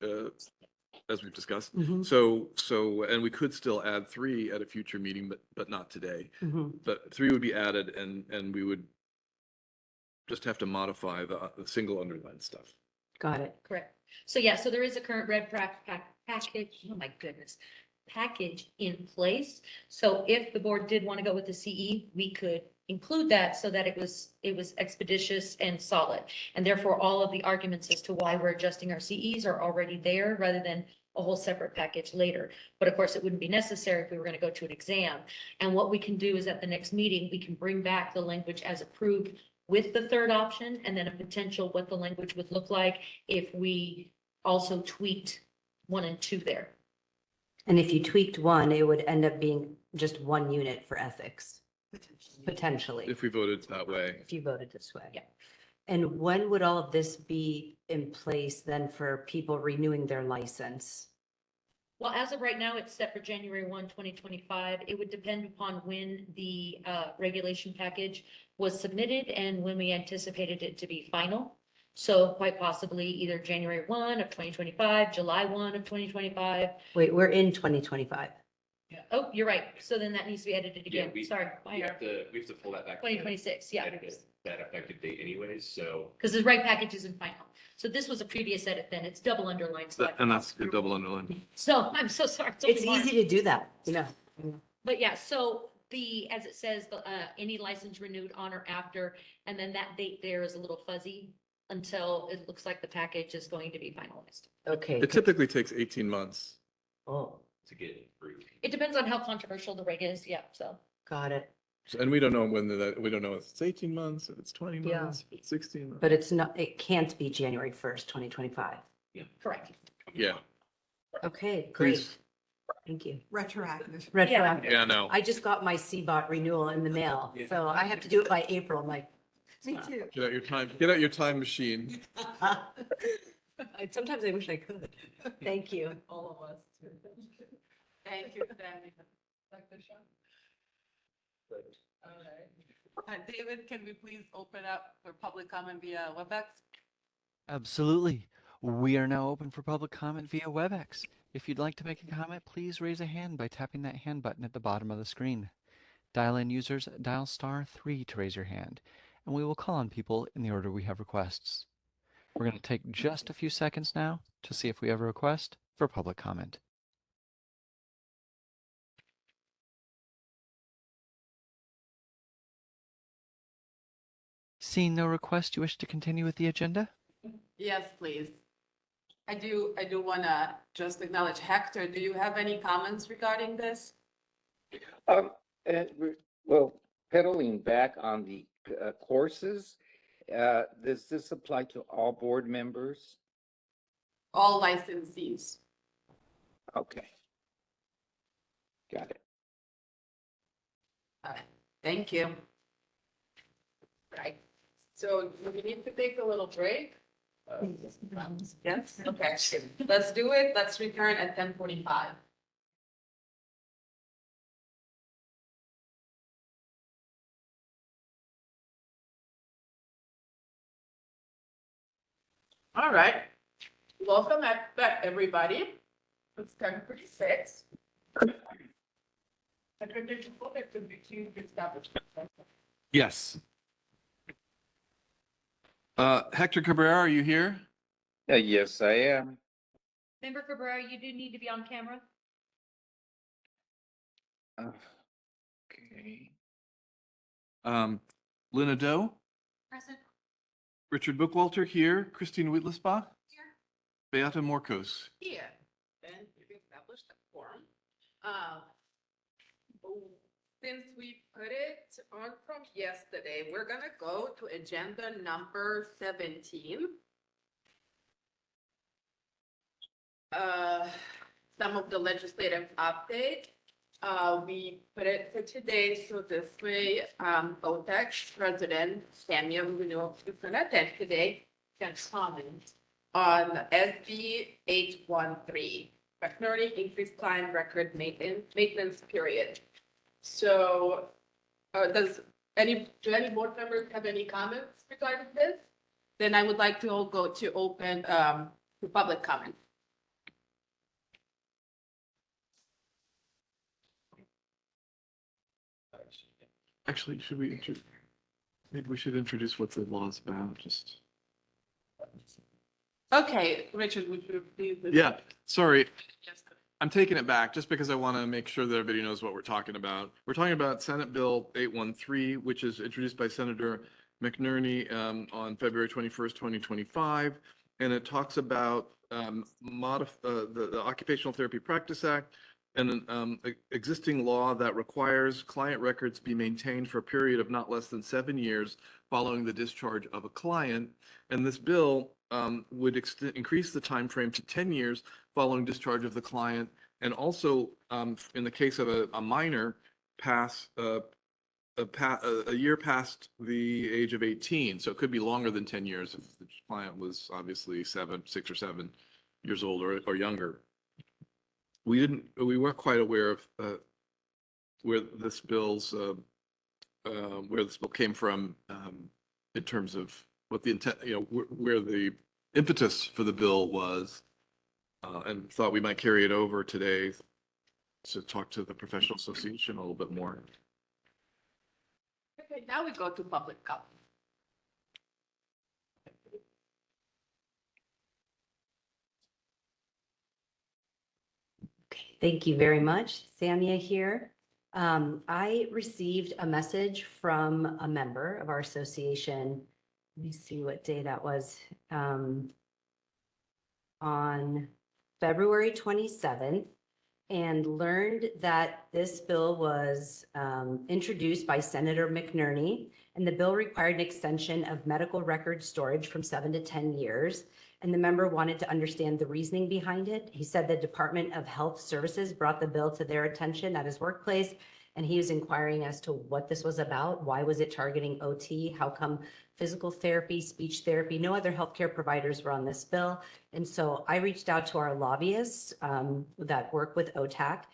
as we've discussed. Mhm, And we could still add 3 at a future meeting, but not today. mhm. But 3 would be added and we would just have to modify the single underlined stuff. Got it. Correct. So yeah, so there is a current red package, oh my goodness, package in place. So if the board did want to go with the CE, we could include that so that it was expeditious and solid. And therefore, all of the arguments as to why we're adjusting our CEs are already there rather than a whole separate package later. But of course, it wouldn't be necessary if we were going to go to an exam. And what we can do is at the next meeting, we can bring back the language as approved with the third option and then a potential what the language would look like if we also tweaked 1 and 2 there. And if you tweaked 1, it would end up being just 1 unit for ethics, potentially, If we voted that way. if you voted this way. Yeah. And when would all of this be in place then for people renewing their license? Well, as of right now, it's set for January 1, 2025. It would depend upon when the regulation package was submitted and when we anticipated it to be final. So quite possibly either January 1 of 2025, July 1 of 2025. Wait, we're in 2025. Oh, you're right. So then that needs to be edited Yeah, again. we- Sorry. We have to pull that back. to 2026, yeah. edit that effective date anyways, so. Because the right package isn't final. So this was a previous edit then. It's double underlined. So And that's a double underline. So I'm so sorry. It's only March. easy to do that, But yeah, so as it says, any license renewed on or after, and then that date there is a little fuzzy until it looks like the package is going to be finalized. Okay. It typically takes 18 months. Oh, To get through. It depends on how controversial the reg is, yeah, so. got it. And we don't know we don't know if it's 18 months, if it's 20 Yeah. months, if it's 16 months. But it's not, it can't be January 1st, 2025. Correct. Yeah. Okay, Please. great. Thank you. Retroactive. Retroactive. Yeah, no. I just got my CBOT renewal in the mail, so I have to do it by April. I'm like, Me too. Get out your time machine. sometimes I wish I could. Thank you. All of us. Thank you, Danny. Dr. Shaw? All right. David, can we please open up for public comment via WebEx? Absolutely. We are now open for public comment via WebEx. If you'd like to make a comment, please raise a hand by tapping that hand button at the bottom of the screen. Dial-in users dial *3 to raise your hand, and we will call on people in the order we have requests. We're going to take just a few seconds now to see if we have a request for public comment. Seeing no request, you wish to continue with the agenda? Yes, please. I do want to just acknowledge Hector. Do you have any comments regarding this? Well, pedaling back on the courses, does this apply to all board members? All licensees. Okay. Got it. All right, thank you. Right, so we need to take a little break. Yes, okay, let's do it. Let's return at 10:45. All right, welcome back, everybody. It's 10:46. Yes. Hector Cabrera, are you here? Yes, I am. Member Cabrera, you do need to be on camera. Okay. Lynn Doe, Present. Richard Bookwalter here, Christine Wittlisbach. Here. Beata Morcos. Here, and we established a quorum. Since we put it on from yesterday, we're gonna go to agenda number 17. Some of the legislative update. We put it for today, so this way, OTEC President Samuel Renewal, who's gonna attend today, can comment on SB 813, Veterinary Increased Client Record Maintenance Period. So, do any board members have any comments regarding this? Then I would like to all go to open to public comment. Actually, maybe we should introduce what the law is about, just. Okay, Richard, would you please? Yeah, sorry, Yes. I'm taking it back just because I want to make sure that everybody knows what we're talking about. We're talking about Senate Bill 813, which is introduced by Senator McNerney on February 21st, 2025. And it talks about the Occupational Therapy Practice Act and an existing law that requires client records be maintained for a period of not less than 7 years following the discharge of a client. And this bill would increase the time frame to 10 years following discharge of the client, and also in the case of a minor, pass a year past the age of 18. So it could be longer than 10 years if the client was obviously 6 or 7 years old or younger. We weren't quite aware of where this bill came from in terms of what the intent, where the impetus for the bill was, and thought we might carry it over today to talk to the professional association a little bit more. Okay, now we go to public comment. Thank you very much. Samia here. I received a message from a member of our association. Let me see what day that was. On February 27th, and learned that this bill was introduced by Senator McNerney, and the bill required an extension of medical record storage from 7 to 10 years. And the member wanted to understand the reasoning behind it. He said the Department of Health Services brought the bill to their attention at his workplace, and he was inquiring as to what this was about. Why was it targeting OT? How come physical therapy, speech therapy, no other healthcare providers were on this bill? And so I reached out to our lobbyists that work with OTAC,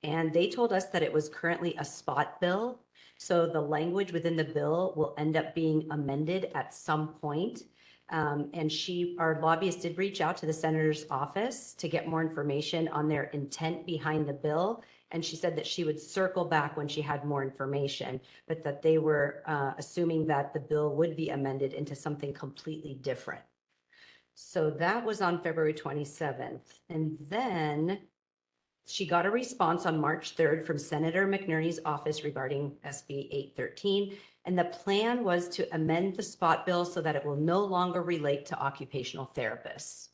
and they told us that it was currently a spot bill. So the language within the bill will end up being amended at some point. And our lobbyist did reach out to the senator's office to get more information on their intent behind the bill. And she said that she would circle back when she had more information, but that they were assuming that the bill would be amended into something completely different. So that was on February 27th. And then she got a response on March 3rd from Senator McNerney's office regarding SB 813. And the plan was to amend the spot bill so that it will no longer relate to occupational therapists.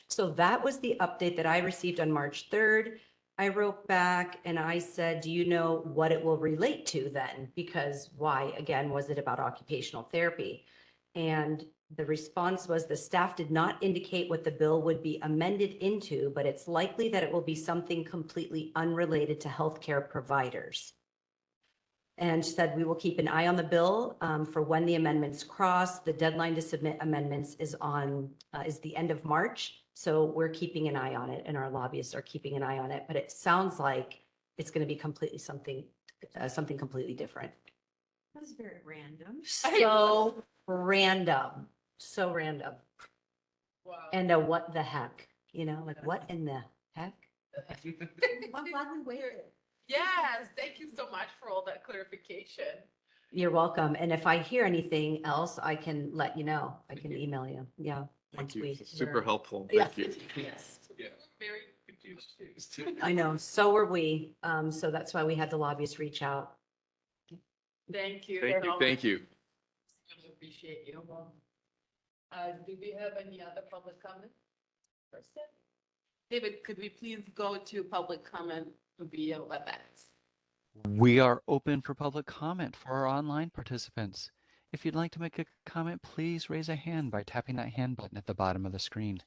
So that was the update that I received on March 3rd. I wrote back and I said, do you know what it will relate to then? Because why, again, was it about occupational therapy? And the response was the staff did not indicate what the bill would be amended into, but it's likely that it will be something completely unrelated to healthcare providers. And said, we will keep an eye on the bill for when the amendments cross. The deadline to submit amendments is the end of March. So we're keeping an eye on it and our lobbyists are keeping an eye on it, but it sounds like it's going to be completely something completely different. That was very random. So random, so random. Wow. And what the heck, like what in the heck? I'm glad we waited. Yes, thank you so much for all that clarification. You're welcome. And if I hear anything else, I can let you know. I can email you. Yeah. Thank once you. we This is super hear. helpful. Yeah. Thank you. Yes. Yeah. Very confused too. I know, so were we. So that's why we had the lobbyists reach out. Thank you. Thank you. Thank you. Really appreciate you. Do we have any other public comment? Person? David, could we please go to public comment via WebEx? We are open for public comment for our online participants. If you'd like to make a comment, please raise a hand by tapping that hand button at the bottom of the screen.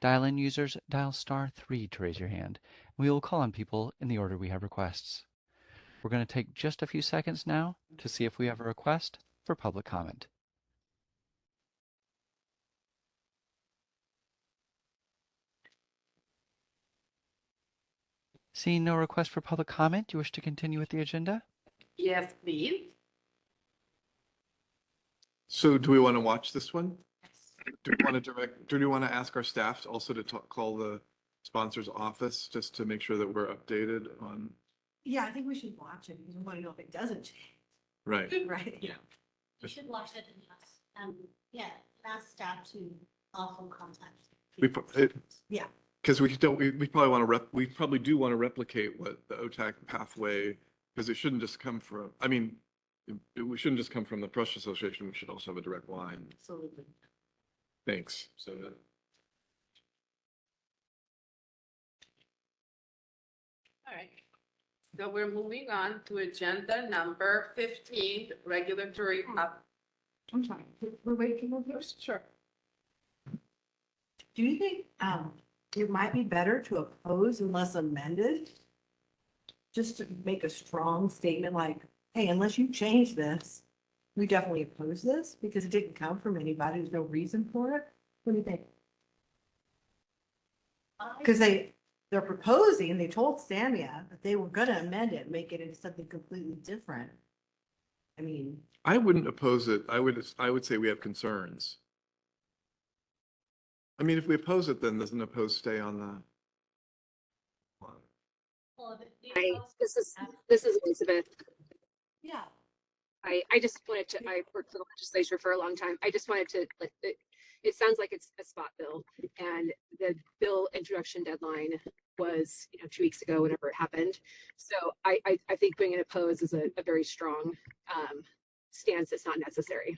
Dial-in users, dial *3 to raise your hand. We will call on people in the order we have requests. We're going to take just a few seconds now to see if we have a request for public comment. Seeing no request for public comment, do you wish to continue with the agenda? Yes, please. So do we want to watch this one? Do we want to ask our staff also to call the sponsor's office just to make sure that we're updated on, Yeah, I think we should watch it because we want to know if it doesn't change, right? right? Yeah. You should watch it and, yeah, ask staff to also contact. Yeah. Because we probably do want to replicate what the OTAC pathway, because it shouldn't just come from, I mean, we shouldn't just come from the Prussia Association, we should also have a direct line. Absolutely. Thanks. So All right. So we're moving on to agenda number 15, regulatory I'm sorry, we're waiting for those? Sure. Do you think, it might be better to oppose unless amended? Just to make a strong statement like, hey, unless you change this, we definitely oppose this because it didn't come from anybody. There's no reason for it. What do you think? Because they're proposing, they told Samia that they were gonna amend it, make it into something completely different. I mean, I wouldn't oppose it. I would say we have concerns. I mean, if we oppose it, then doesn't oppose stay on the? Hi, this is Elizabeth. yeah. I just wanted to, I worked for the legislature for a long time. I just wanted to, like, it sounds like it's a spot bill, and the bill introduction deadline was, 2 weeks ago, whenever it happened. So I think being an oppose is a very strong stance. It's not necessary.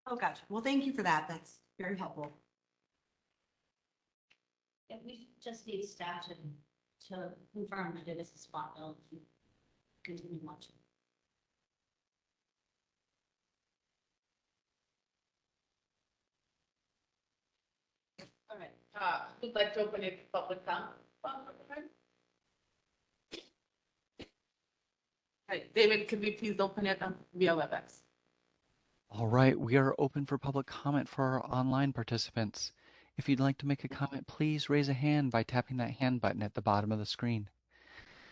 Oh, gotcha. Well, thank you for that. That's very helpful. Yeah, we just need staff to confirm that it is a spot bill. Continue watching. All right. Would like to open it to public comment? All right, David, could we please open it via WebEx? All right, we are open for public comment for our online participants. If you'd like to make a comment, please raise a hand by tapping that hand button at the bottom of the screen.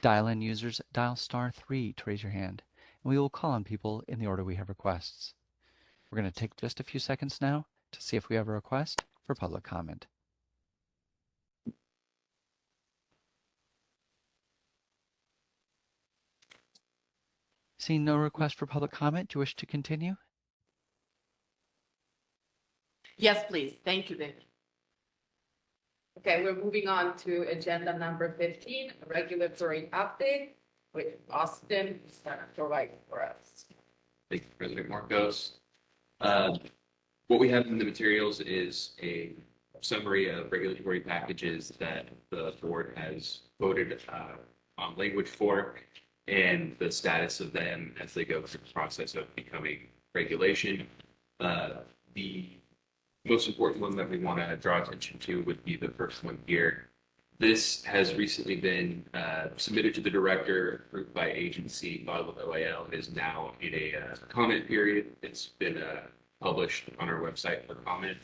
Dial-in users dial *3 to raise your hand, and we will call on people in the order we have requests. We're going to take just a few seconds now to see if we have a request for public comment. Seeing no request for public comment, do you wish to continue? Yes, please. Thank you, David. Okay, we're moving on to agenda number 15, a regulatory update, which Austin is going to provide for us. thank you, President Marcos. What we have in the materials is a summary of regulatory packages that the board has voted on language for, and the status of them as they go through the process of becoming regulation. The most important one that we want to draw attention to would be the first one here. This has recently been submitted to the director, approved by agency, filed with OAL, and is now in a comment period. It's been published on our website for comment.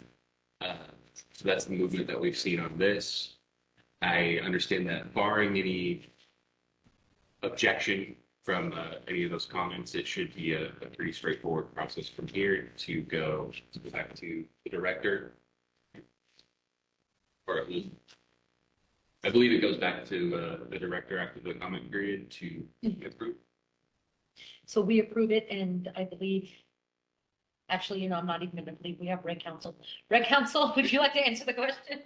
So that's the movement that we've seen on this. I understand that barring any objection from any of those comments, it should be a pretty straightforward process from here to go back to the director. Or I believe it goes back to the director after the comment period to approve. So we approve it, and I believe, actually, I'm not even going to believe we have reg counsel. Reg counsel, would you like to answer the question?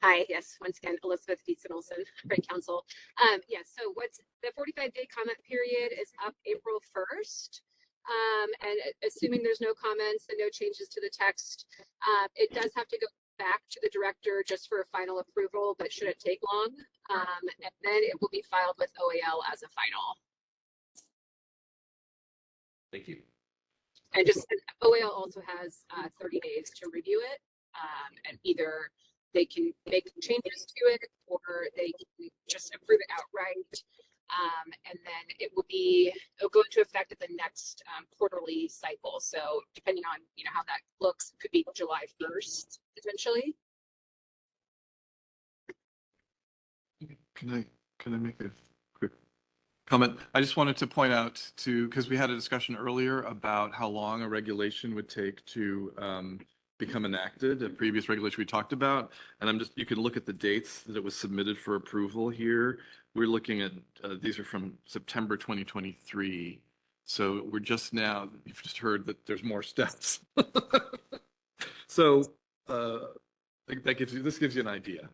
Hi, yes, once again, Elizabeth Dietzen-Olson, Great Council. Yes, so what's the 45-day comment period is up April 1st. And assuming there's no comments and no changes to the text, it does have to go back to the director just for a final approval, but shouldn't take long. And then it will be filed with OAL as a final. Thank you. And just OAL also has 30 days to review it, and either they can make changes to it or they can just approve it outright. And then it'll go into effect at the next quarterly cycle. So depending on how that looks, it could be July 1st potentially. Can I make a quick comment. I just wanted to point out because we had a discussion earlier about how long a regulation would take to become enacted, a previous regulation we talked about. And you can look at the dates that it was submitted for approval here. We're looking at, these are from September 2023. So we're just now, you've just heard that there's more steps. So this gives you an idea.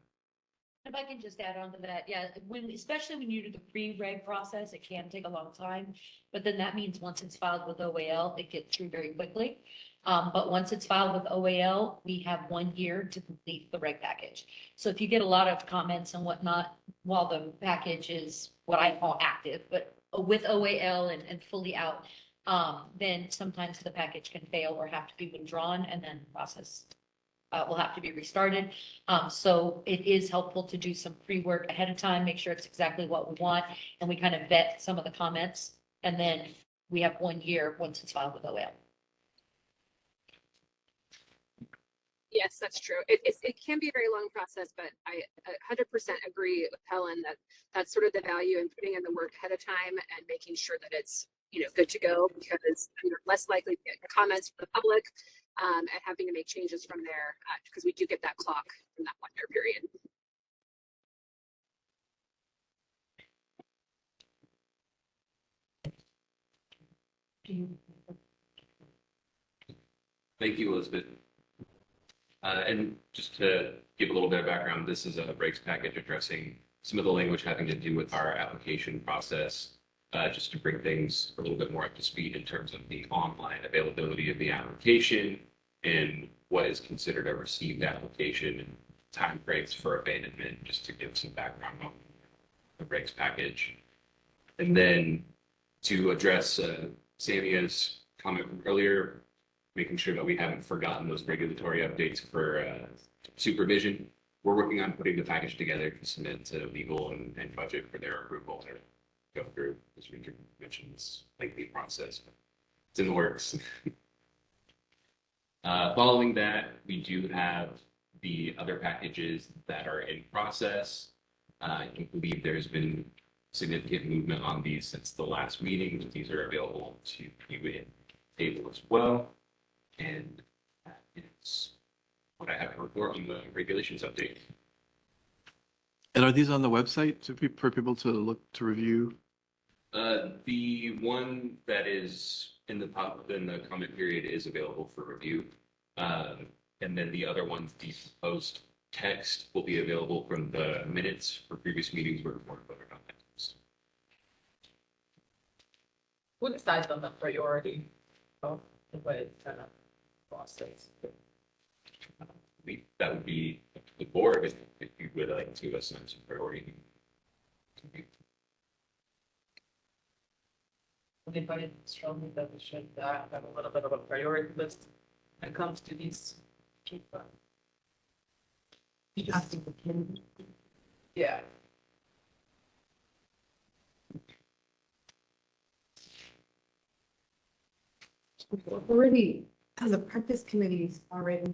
If I can just add on to that, yeah, especially when you do the pre-reg process, it can take a long time. But then that means once it's filed with OAL, it gets through very quickly. But once it's filed with OAL, we have 1 year to complete the reg package. So if you get a lot of comments and whatnot, while the package is what I call active, but with OAL and fully out, then sometimes the package can fail or have to be withdrawn, and then the process will have to be restarted. So it is helpful to do some pre-work ahead of time, make sure it's exactly what we want, and we kind of vet some of the comments. And then we have 1 year once it's filed with OAL. Yes, that's true. It can be a very long process, but I 100% agree with Helen that that's sort of the value in putting in the work ahead of time and making sure that it's, good to go, because you're less likely to get comments from the public and having to make changes from there, because we do get that clock from that 1 year period. Thank you, Elizabeth. And just to give a little bit of background, this is a regs package addressing some of the language having to do with our application process, just to bring things a little bit more up to speed in terms of the online availability of the application and what is considered a received application and time frames for abandonment, just to give some background on the regs package. And then to address Samia's comment from earlier, making sure that we haven't forgotten those regulatory updates for supervision. We're working on putting the package together to submit to legal and budget for their approval to go through, as we mentioned, this lengthy process. It's in the works. Following that, we do have the other packages that are in process. I believe there's been significant movement on these since the last meeting. These are available to you in table as well. And it's what I have to report on the regulations update. And are these on the website for people to look to review? The one that is in the comment period is available for review. And then the other ones, the post text, will be available from the minutes for previous meetings where the board voted on items. Who decides on the priority of the way it's kind of process? That would be the board if you would like to assign some priority. Anybody strongly that we should have a little bit of a priority list when it comes to these people? Yeah. Already, the practice committee's already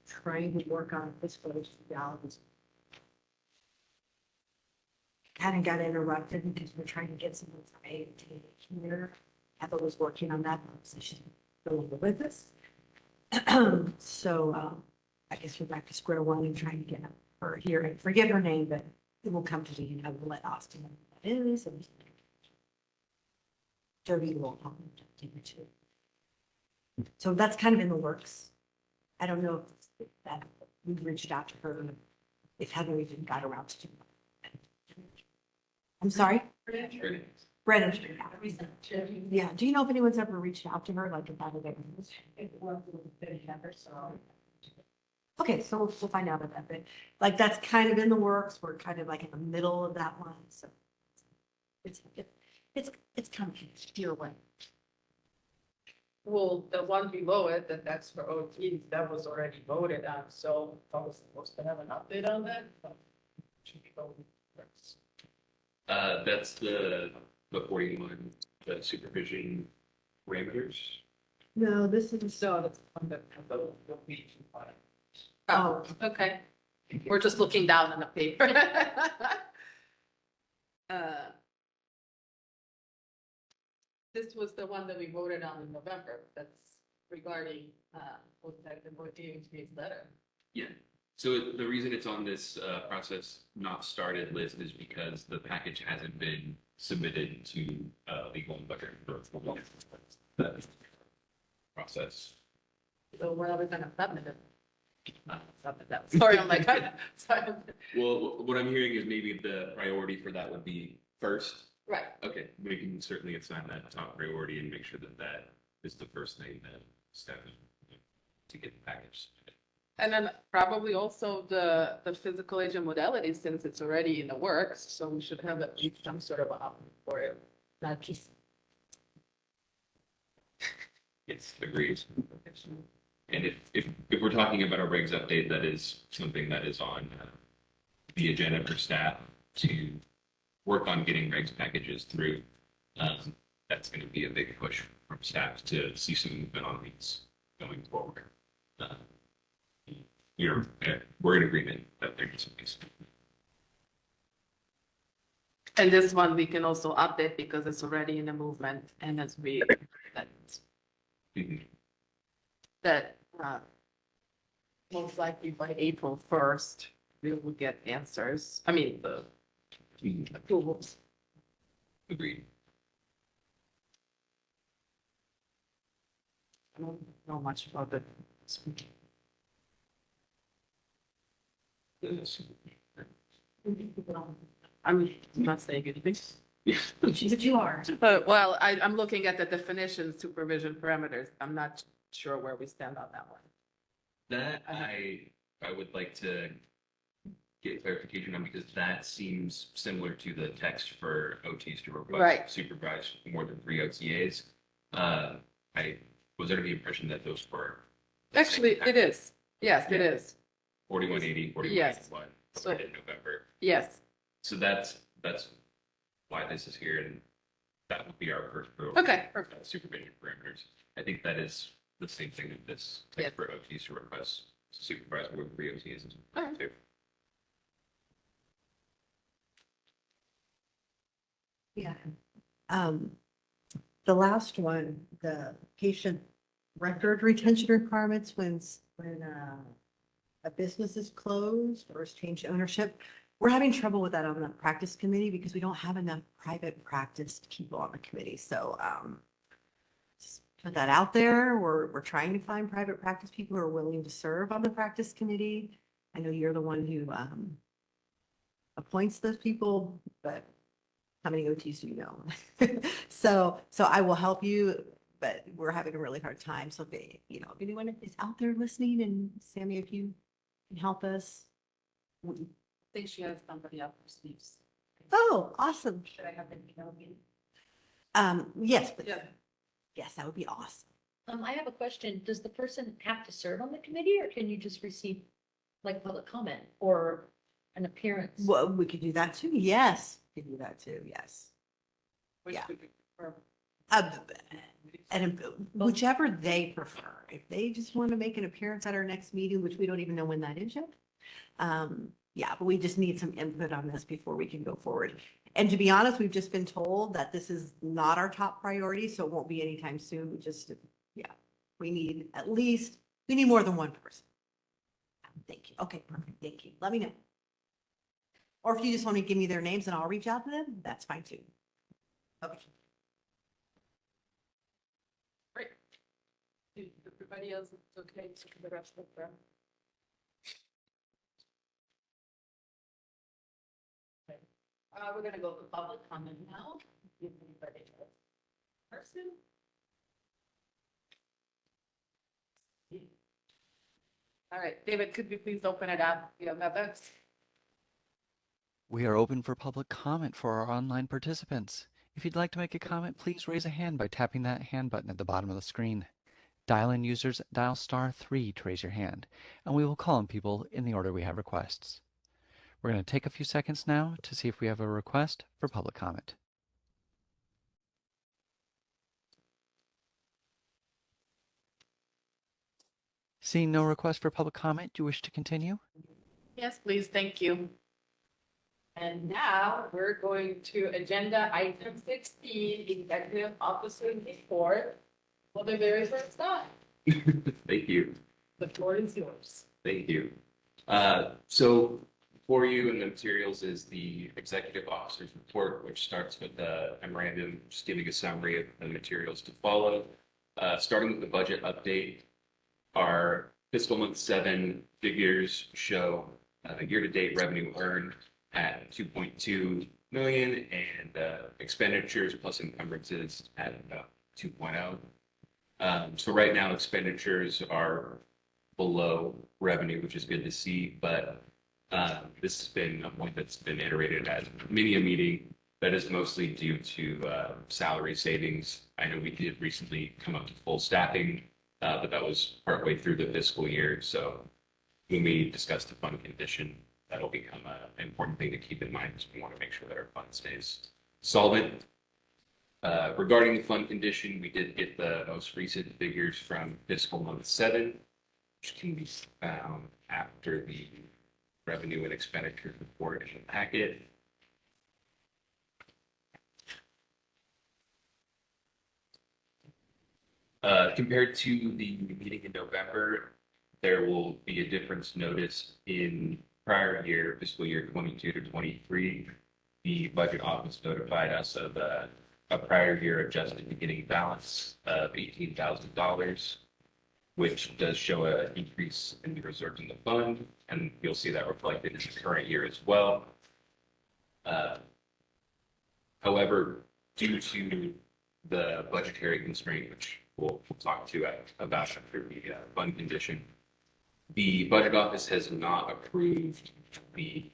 trying to work on fiscal realities. Kind of got interrupted because we're trying to get some information here. Heather was working on that, so she's no longer with us. So I guess we're back to square one and trying to get her here. I forget her name, but it will come to me, and I will let Austin know what it is. And Jody will help me too. So that's kind of in the works. I don't know if that we've reached out to her, if Heather even got around to doing it. I'm sorry? Brennan. Yeah, do you know if anyone's ever reached out to her, like about it? Okay, so we'll find out about that. Like, that's kind of in the works. We're kind of like in the middle of that one, so it's kind of steer way. Well, the one below it, that's for OT, that was already voted on, so I was supposed to have an update on that. Should be voted first. That's the 41, the supervision parameters. No, this is. So that's on the week. Oh, okay. We're just looking down on the paper. this was the one that we voted on in November, that's regarding, OTAC, the board DHP's letter. Yeah. So the reason it's on this process not started list is because the package hasn't been submitted to legal and budget for the process. So we're never gonna submit it. Submit that. Sorry, I'm like, sorry. Well, what I'm hearing is maybe the priority for that would be first. Right. Okay, we can certainly assign that top priority and make sure that that is the first thing that staff to get the package. And then probably also the physical agent modality, since it's already in the works, so we should have at least some sort of option for it. Not just. Yes, agreed. And if we're talking about a regs update, that is something that is on the agenda for staff to work on getting regs packages through. That's going to be a big push from staff to see some movement on these going forward. We're in agreement that there's some piece. And this one we can also update because it's already in the movement and as we, that, most likely by April 1st, we will get answers. I mean, the approvals. Agreed. I don't know much about it. I'm not saying anything. But you are. But, well, I'm looking at the definition, supervision parameters. I'm not sure where we stand on that one. That I would like to get clarification on because that seems similar to the text for OTs to request Right. supervise more than 3 OTAs. I was under the impression that those were. the same Actually, it is. Yes, it Yeah. is. 4180, 4181, So- in November. Yes. So that's why this is here, and that would be our first priority. Okay, perfect. Supervision parameters. I think that is the same thing with this Yes. text for OTs to request supervise more than 3 OTs. All right. too. Yeah. The last one, the patient record retention requirements when a business is closed or is changed ownership. We're having trouble with that on the practice committee because we don't have enough private practice people on the committee. So, just put that out there. We're trying to find private practice people who are willing to serve on the practice committee. I know you're the one who, appoints those people, but how many OTs do you know? So I will help you, but we're having a really hard time. So if, if anyone is out there listening, and Sammy, if you can help us. I think she has somebody up her sleeves. Oh, awesome. Should I have them email you? Yes, please. Yeah. Yes, that would be awesome. I have a question. Does the person have to serve on the committee or can you just receive like public comment or an appearance? Well, we could do that too. Yes, we could do that too. Yes. Which Yeah. would be preferable. And whichever they prefer. If they just want to make an appearance at our next meeting, which we don't even know when that is yet. Yeah, but we just need some input on this before we can go forward. And to be honest, we've just been told that this is not our top priority, so it won't be anytime soon. We need more than one person. Thank you. Okay, perfect. Thank you. Let me know. Or if you just want to give me their names and I'll reach out to them, that's fine too. Okay. Great. If everybody else is okay for the rest of them. We're gonna go to public comment now. If anybody has a person. All right, David, could you please open it up? You have that? We are open for public comment for our online participants. If you'd like to make a comment, please raise a hand by tapping that hand button at the bottom of the screen. Dial-in users dial *3 to raise your hand, and we will call on people in the order we have requests. We're going to take a few seconds now to see if we have a request for public comment. Seeing no request for public comment, do you wish to continue? Yes, please, thank you. And now we're going to agenda item 16, Executive Officer report for the very first time. Thank you. The floor is yours. Thank you. So for you in the materials is the executive officer's report, which starts with a memorandum, just giving a summary of the materials to follow. Starting with the budget update, our fiscal month 7 figures show year-to-date revenue earned at 2.2 million and expenditures plus encumbrances at 2.0. So right now expenditures are below revenue, which is good to see, but this has been a point that's been iterated at many a meeting. That is mostly due to salary savings. I know we did recently come up to full staffing, but that was partway through the fiscal year. So when we discuss the fund condition, that'll become an important thing to keep in mind because we want to make sure that our fund stays solvent. Regarding the fund condition, we did get the most recent figures from fiscal month 7, which can be found after the revenue and expenditure report in the packet. Compared to the meeting in November, there will be a difference noticed in prior year, fiscal year 22 to 23. The budget office notified us of a prior year adjusted beginning balance of $18,000, which does show an increase in the reserves in the fund, and you'll see that reflected in the current year as well. However, due to the budgetary constraint, which we'll talk to about after the fund condition, the budget office has not approved the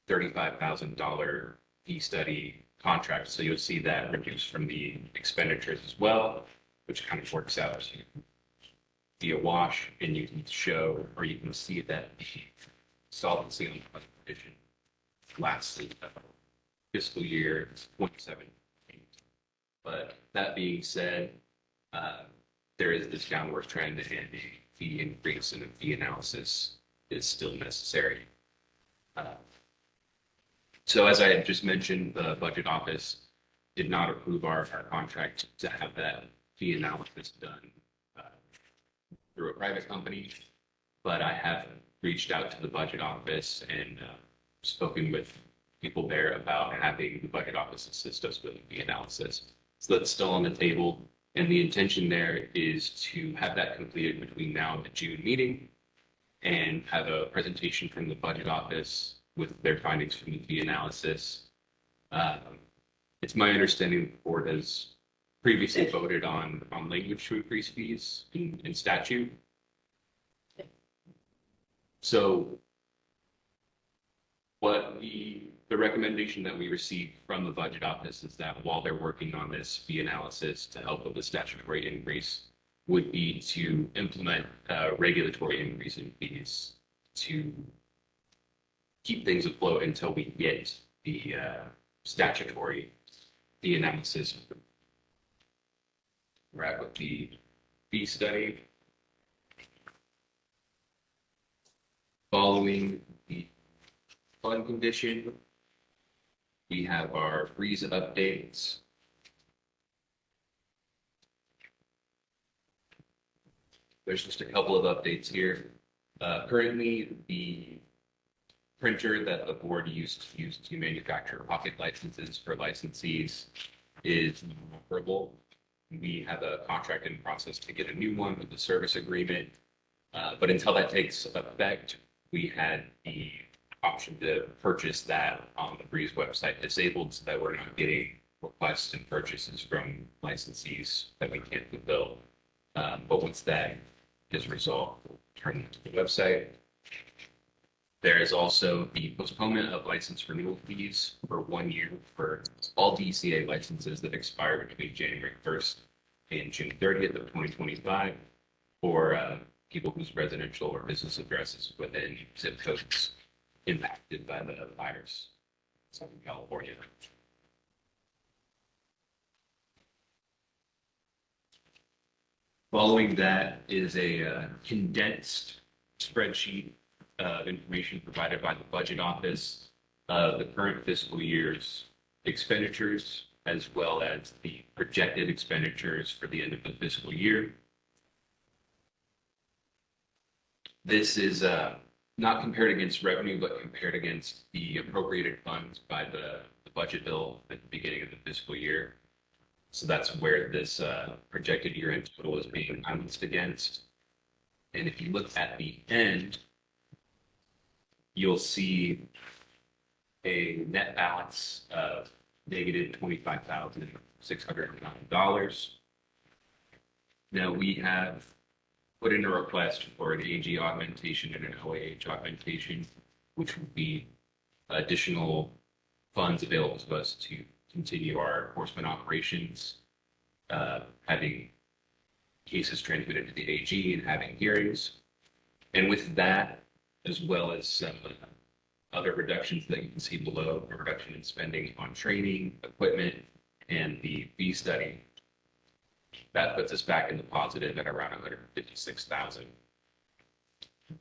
$35,000 fee study contract. So you'll see that reduced from the expenditures as well, which kind of works out to be a wash, and you can show, or you can see that the solvency on the fund condition lasted fiscal year 27. But that being said, there is this downward trend, and the fee increase and the fee analysis is still necessary. So as I had just mentioned, the budget office did not approve our contract to have that fee analysis done through a private company, but I have reached out to the budget office and spoken with people there about having the budget office assist us with the analysis. So that's still on the table. And the intention there is to have that completed between now and the June meeting and have a presentation from the budget office with their findings from the fee analysis. It's my understanding the board has previously voted on language to increase fees in statute. So what the recommendation that we received from the budget office is that while they're working on this fee analysis to help with the statutory increase would be to implement a regulatory increase in fees to keep things afloat until we get the statutory fee analysis. We're at with the fee study. Following the fund condition, we have our freeze updates. There's just a couple of updates here. Currently, the printer that the board used to manufacture pocket licenses for licensees is inoperable. We have a contract in process to get a new one with the service agreement. But until that takes effect, we had the option to purchase that on the Breeze website disabled so that we're not getting requests and purchases from licensees that we can't fulfill. But once that is resolved, we'll turn it to the website. There is also the postponement of license renewal fees for 1 year for all DCA licenses that expire between January 1st and June 30th of 2025 for people whose residential or business addresses within zip codes impacted by the virus. Southern California. Following that is a condensed spreadsheet of information provided by the budget office of the current fiscal year's expenditures as well as the projected expenditures for the end of the fiscal year. This is not compared against revenue, but compared against the appropriated funds by the budget bill at the beginning of the fiscal year. So that's where this projected year-end total is being balanced against. And if you look at the end, you'll see a net balance of negative $25,609. Now we have put in a request for an AG augmentation and an OAH augmentation, which would be additional funds available to us to continue our enforcement operations, having cases transmitted to the AG and having hearings. And with that, as well as some other reductions that you can see below, a reduction in spending on training, equipment, and the fee study, that puts us back in the positive at around 156,000.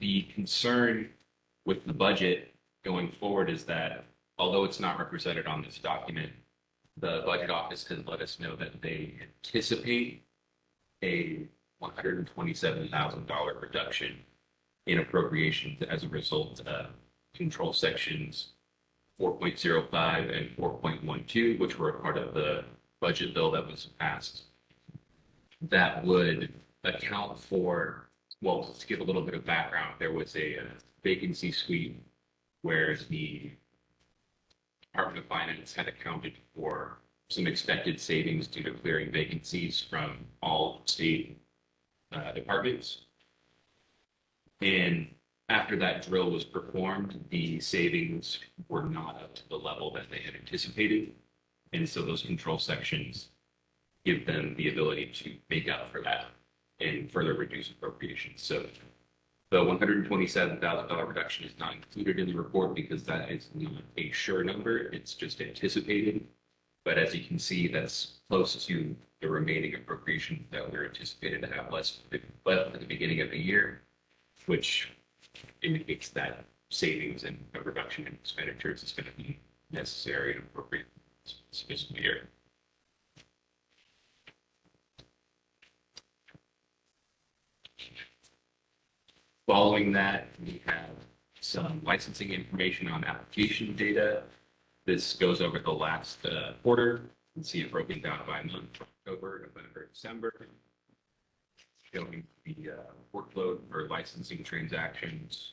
The concern with the budget going forward is that although it's not represented on this document, the budget office has let us know that they anticipate a $127,000 reduction in appropriations as a result of control sections 4.05 and 4.12, which were a part of the budget bill that was passed. That would account for, well, to give a little bit of background, there was a vacancy sweep where the Department of Finance had accounted for some expected savings due to clearing vacancies from all state departments. And after that drill was performed, the savings were not up to the level that they had anticipated. And so those control sections give them the ability to make up for that and further reduce appropriations. So the $127,000 reduction is not included in the report because that is not a sure number. It's just anticipated. But as you can see, that's close to the remaining appropriation that we're anticipated to have left at the beginning of the year, which indicates that savings and a reduction in expenditures is going to be necessary and appropriate this fiscal year. Following that, we have some licensing information on application data. This goes over the last quarter. You can see it broken down by month, October, November, December, showing the workload for licensing transactions.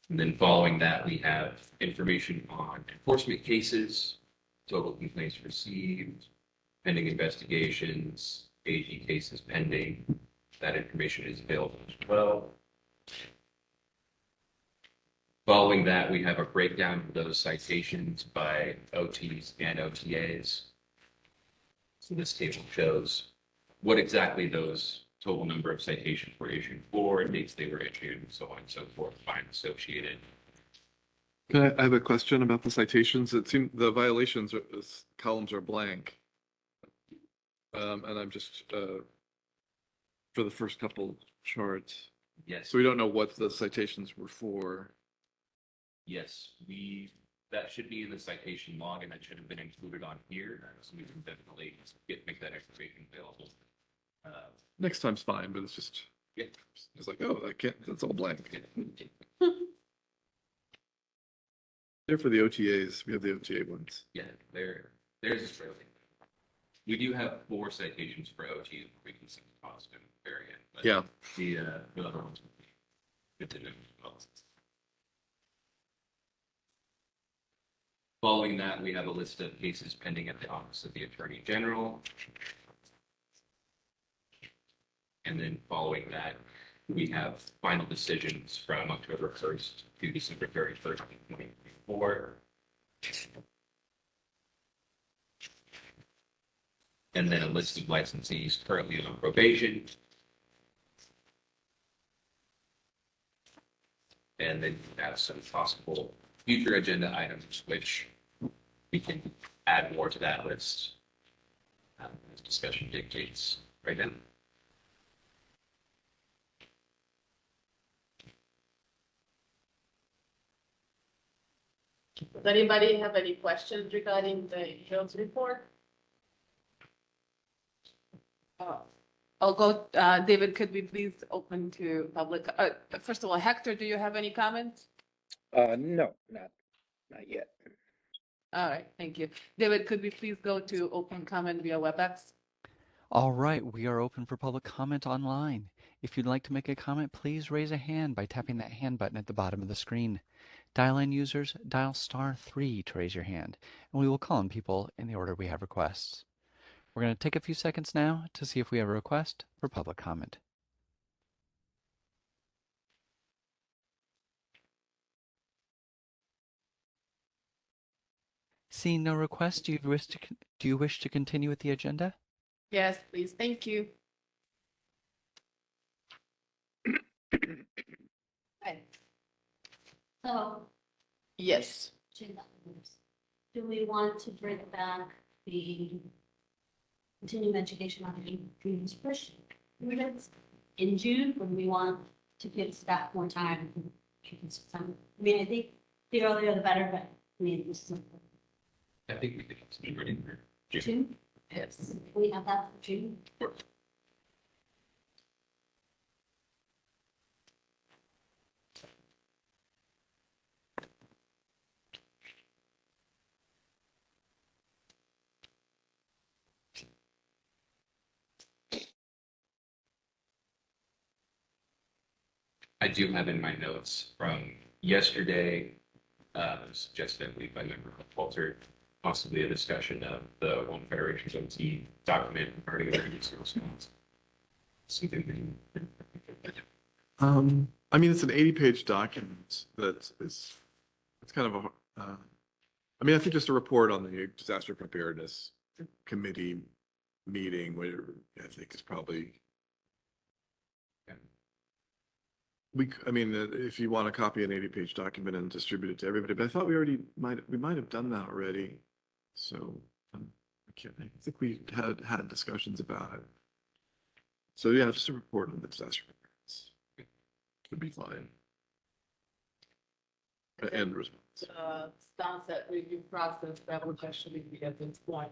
And then following that, we have information on enforcement cases, total complaints received, pending investigations, AG cases pending. That information is available as well. Following that, we have a breakdown of those citations by OTs and OTAs. So this table shows what exactly those total number of citations were issued for, dates they were issued, and so on and so forth, fine associated. I have a question about the citations. It seemed the violations columns are blank. And I'm just for the first couple charts. Yes. So we don't know what the citations were for. Yes, that should be in the citation log, and that should have been included on here. So we can definitely make that information available. Next time's fine, but it's just it's like, oh, I can't. That's all blank. They're for the OTAs. We have the OTA ones. Yeah, there's a trailing. We do have 4 citations for OT where we can see the cost and variant. But Yeah. The other ones would be good to know as well. Following that, we have a list of cases pending at the Office of the Attorney General. And then following that, we have final decisions from October 1st to December 31st, 2024. And then a list of licensees currently on probation. And then we have some possible future agenda items, which we can add more to that list as discussion dictates right now. Does anybody have any questions regarding the Hills report? I'll go, David, could we please open to public, first of all, Hector, do you have any comments? No, not yet. All right, thank you. David, could we please go to open comment via WebEx? All right, we are open for public comment online. If you'd like to make a comment, please raise a hand by tapping that hand button at the bottom of the screen. Dial-in users, dial *3 to raise your hand, and we will call on people in the order we have requests. We're going to take a few seconds now to see if we have a request for public comment. Seeing no requests, do you wish to continue with the agenda? Yes, please, thank you. Right. So, Yes. do we want to bring back the continuing education on the dreams push students in June, when we want to give staff more time? I mean, I think the earlier the better, but I mean, this is I think we could have something ready for June. June. Yes. We have that for June. I do have in my notes from yesterday, suggested, I believe, by member Walter, possibly a discussion of the One Federation's OT document regarding emergency response. Something I mean, it's an 80-page document that is, it's kind of a, I mean, I think just a report on the disaster preparedness committee meeting, where I think is probably, I mean, if you want to copy an 80-page document and distribute it to everybody, but I thought we might have done that already. So I think we had discussions about it. So yeah, just a report on the disaster preparedness would be fine. And response. Stance that review process that would actually be at this point,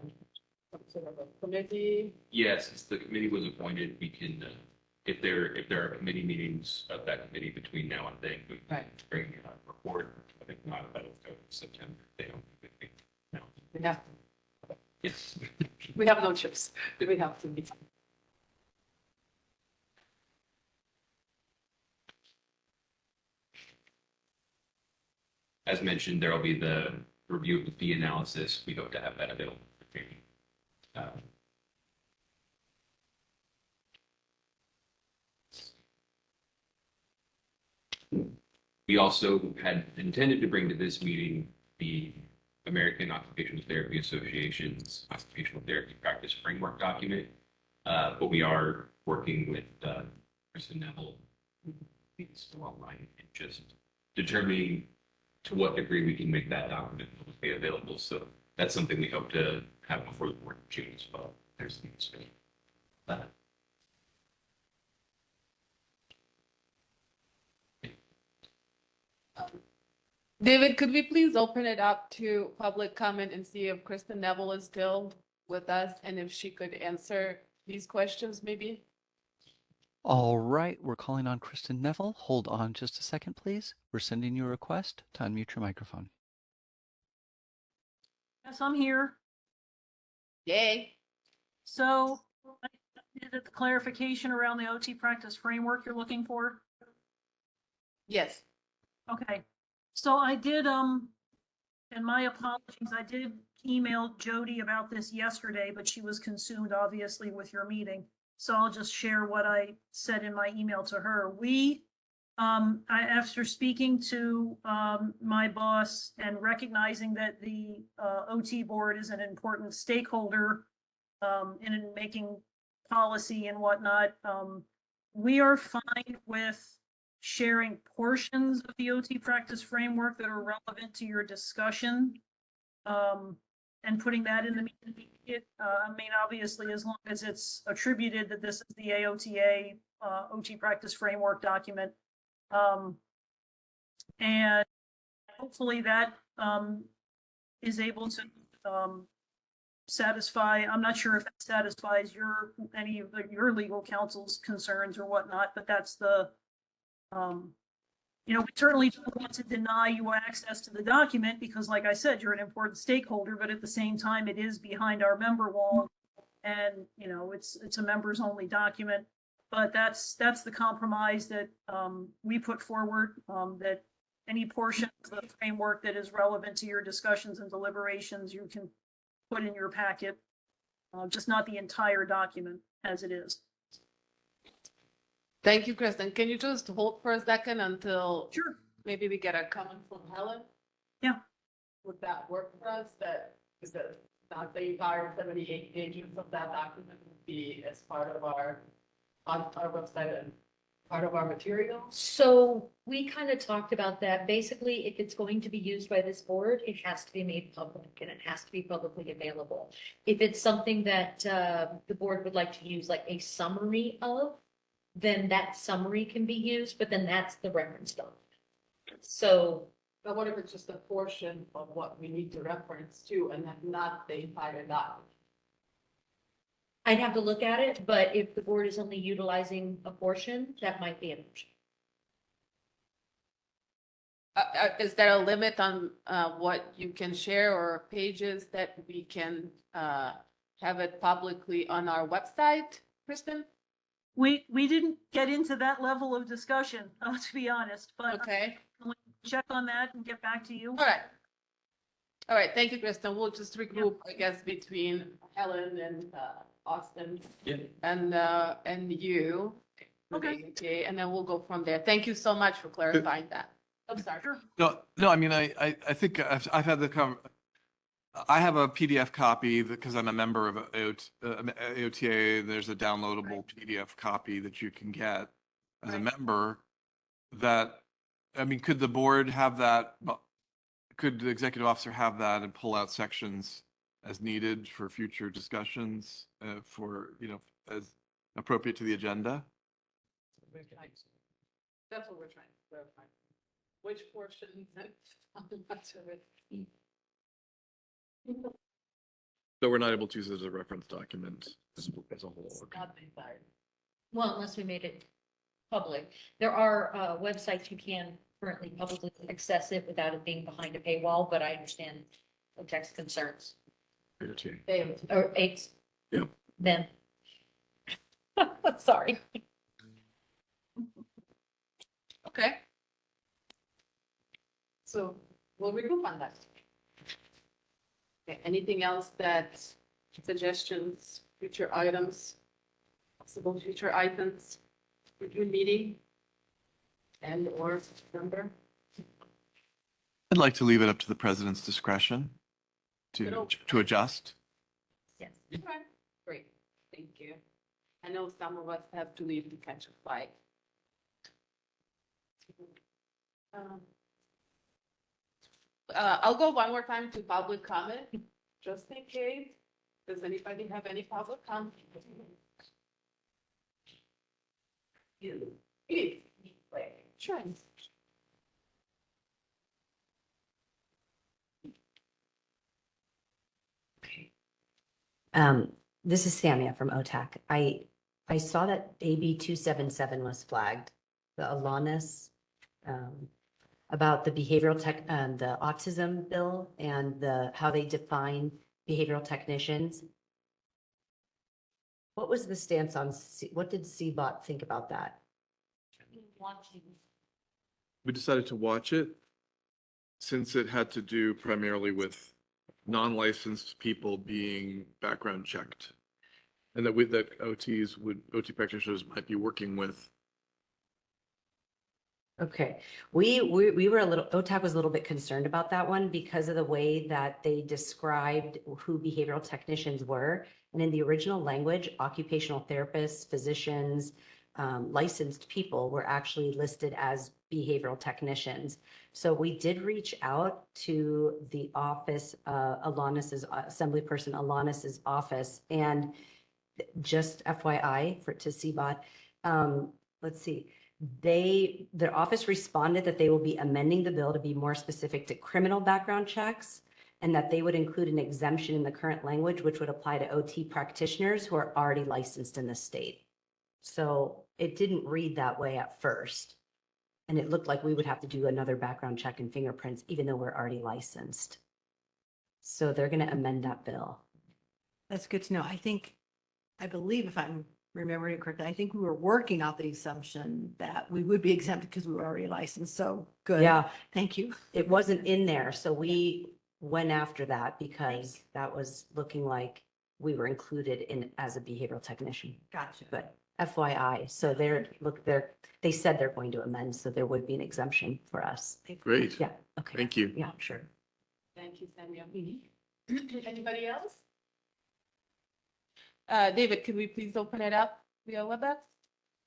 some sort of a committee. Yes, since the committee was appointed, we can, if there are committee meetings of that committee between now and then, we can bring a report. I think not, that'll go in September. They don't. No. Yeah. Yes. We have no chips. We have to meet. As mentioned, there will be the review of the fee analysis. We hope to have that available for training. We also had intended to bring to this meeting the American Occupational Therapy Association's Occupational Therapy Practice Framework document, but we are working with Kristen Neville, who's still online, and just determining to what degree we can make that document be available. So that's something we hope to have before the board in June as well. There's the David, could we please open it up to public comment and see if Kristen Neville is still with us and if she could answer these questions maybe? All right, we're calling on Kristen Neville. Hold on just a second, please. We're sending you a request to unmute your microphone. Yes, I'm here. Yay. So, is it the clarification around the OT practice framework you're looking for? Yes. Okay, so I did, and my apologies, I did email Jody about this yesterday, but she was consumed obviously with your meeting. So I'll just share what I said in my email to her. After speaking to my boss and recognizing that the OT board is an important stakeholder in making policy and whatnot, we are fine with sharing portions of the OT practice framework that are relevant to your discussion and putting that in the meeting. I mean, obviously, as long as it's attributed that this is the AOTA OT practice framework document. And hopefully that is able to, satisfy, I'm not sure if that satisfies any of your legal counsel's concerns or whatnot, but that's the, we certainly don't want to deny you access to the document because like I said, you're an important stakeholder, but at the same time, it is behind our member wall. And, it's a members only document, but that's the compromise that, we put forward, that any portion of the framework that is relevant to your discussions and deliberations, you can put in your packet, just not the entire document as it is. Thank you, Kristen. Can you just hold for a second until Sure. maybe we get a comment from Helen? Yeah. Would that work for us? That is that not the entire 78 pages of that document would be as part of on our website and part of our material? So we kind of talked about that. Basically, if it's going to be used by this board, it has to be made public and it has to be publicly available. If it's something that the board would like to use like a summary of, then that summary can be used, but then that's the reference document. So, But what if it's just a portion of what we need to reference to and not the entire document? I'd have to look at it, but if the board is only utilizing a portion, that might be an option. Is there a limit on what you can share or pages that we can have it publicly on our website, Kristen? We didn't get into that level of discussion, to be honest, but Okay, I'll check on that and get back to you. all right. All right, thank you, Kristen. We'll just regroup, I guess, between Helen and Austin and you. Okay. And then we'll go from there. Thank you so much for clarifying that. I'm sorry. Sure. No, I mean, I think I've had I have a PDF copy because I'm a member of AOTA. There's a downloadable PDF copy that you can get as a member could the board have that? Could the executive officer have that and pull out sections as needed for future discussions as appropriate to the agenda? That's what we're trying to clarify. Which portions and much of it. So we're not able to use it as a reference document as a whole. Not the entire. Well, unless we made it public. There are websites you can currently publicly access it without it being behind a paywall, but I understand the text concerns. AOTA. Or eight. Yep. Then. Sorry. Okay. So we'll regroup on that. Okay, anything else suggestions, future items, possible future items, review meeting and or September? I'd like to leave it up to the president's discretion to adjust. Yes. Okay, great, thank you. I know some of us have to leave to catch a flight. I'll go one more time to public comment, just in case. Does anybody have any public comment? You. Sure. This is Samia from OTAC. I saw that AB 277 was flagged, the Alanis, about the behavioral tech, the autism bill and how they define behavioral technicians. What was the stance on, what did CBOT think about that? Watching. We decided to watch it since it had to do primarily with non-licensed people being background checked. And that OT practitioners might be working with. Okay, we were OTAC was a little bit concerned about that one because of the way that they described who behavioral technicians were. And in the original language, occupational therapists, physicians, licensed people were actually listed as behavioral technicians. So we did reach out to the office, Alanis's Assemblyperson Alanis's office, and just FYI to CBOT, let's see. Their office responded that they will be amending the bill to be more specific to criminal background checks and that they would include an exemption in the current language, which would apply to OT practitioners who are already licensed in the state. So it didn't read that way at first. And it looked like we would have to do another background check and fingerprints, even though we're already licensed. So they're going to amend that bill. That's good to know. I believe if I'm remembering it correctly, I think we were working off the assumption that we would be exempt because we were already licensed. So good. Yeah, Thank you. it wasn't in there. So we went after that because that was looking like we were included in as a behavioral technician. Gotcha. But FYI, so they said they're going to amend, so there would be an exemption for us. Great. Yeah, okay. Thank you. Yeah, sure. Thank you, Samuel. Anybody else? David, could we please open it up via WebEx?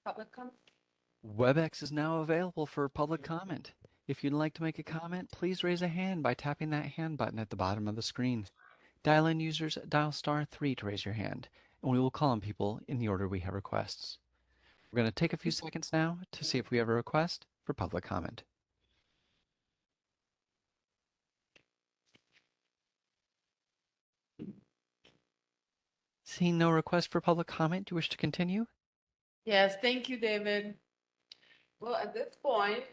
Public comment? WebEx is now available for public comment. If you'd like to make a comment, please raise a hand by tapping that hand button at the bottom of the screen. Dial-in users dial *3 to raise your hand, and we will call on people in the order we have requests. We're going to take a few seconds now to see if we have a request for public comment. Seeing no request for public comment, do you wish to continue? Yes, thank you, David. Well, at this point,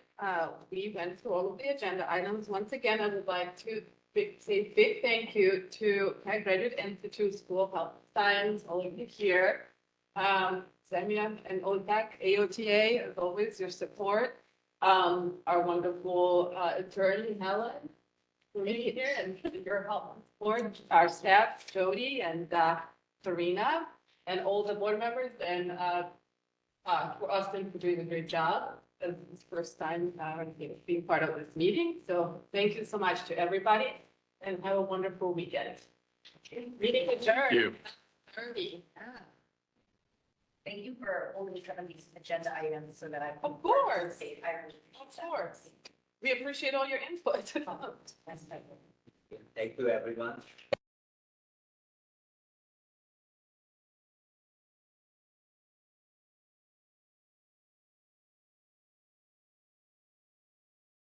we went through all of the agenda items. Once again, I would like to say big thank you to Tech Graduate Institute School of Health and Science, all of you here. Samia and OTAC, AOTA, as always, your support. Our wonderful attorney, Helen, for being here and your help and support. Our staff, Jody and Serena, and all the board members, and for Austin for doing a great job. This is first time being part of this meeting. So thank you so much to everybody and have a wonderful weekend. Meeting adjourned. Thank you. 30. Thank you for holding some of these agenda items so that I. Of course. Of course. We appreciate all your input. Thank you, everyone.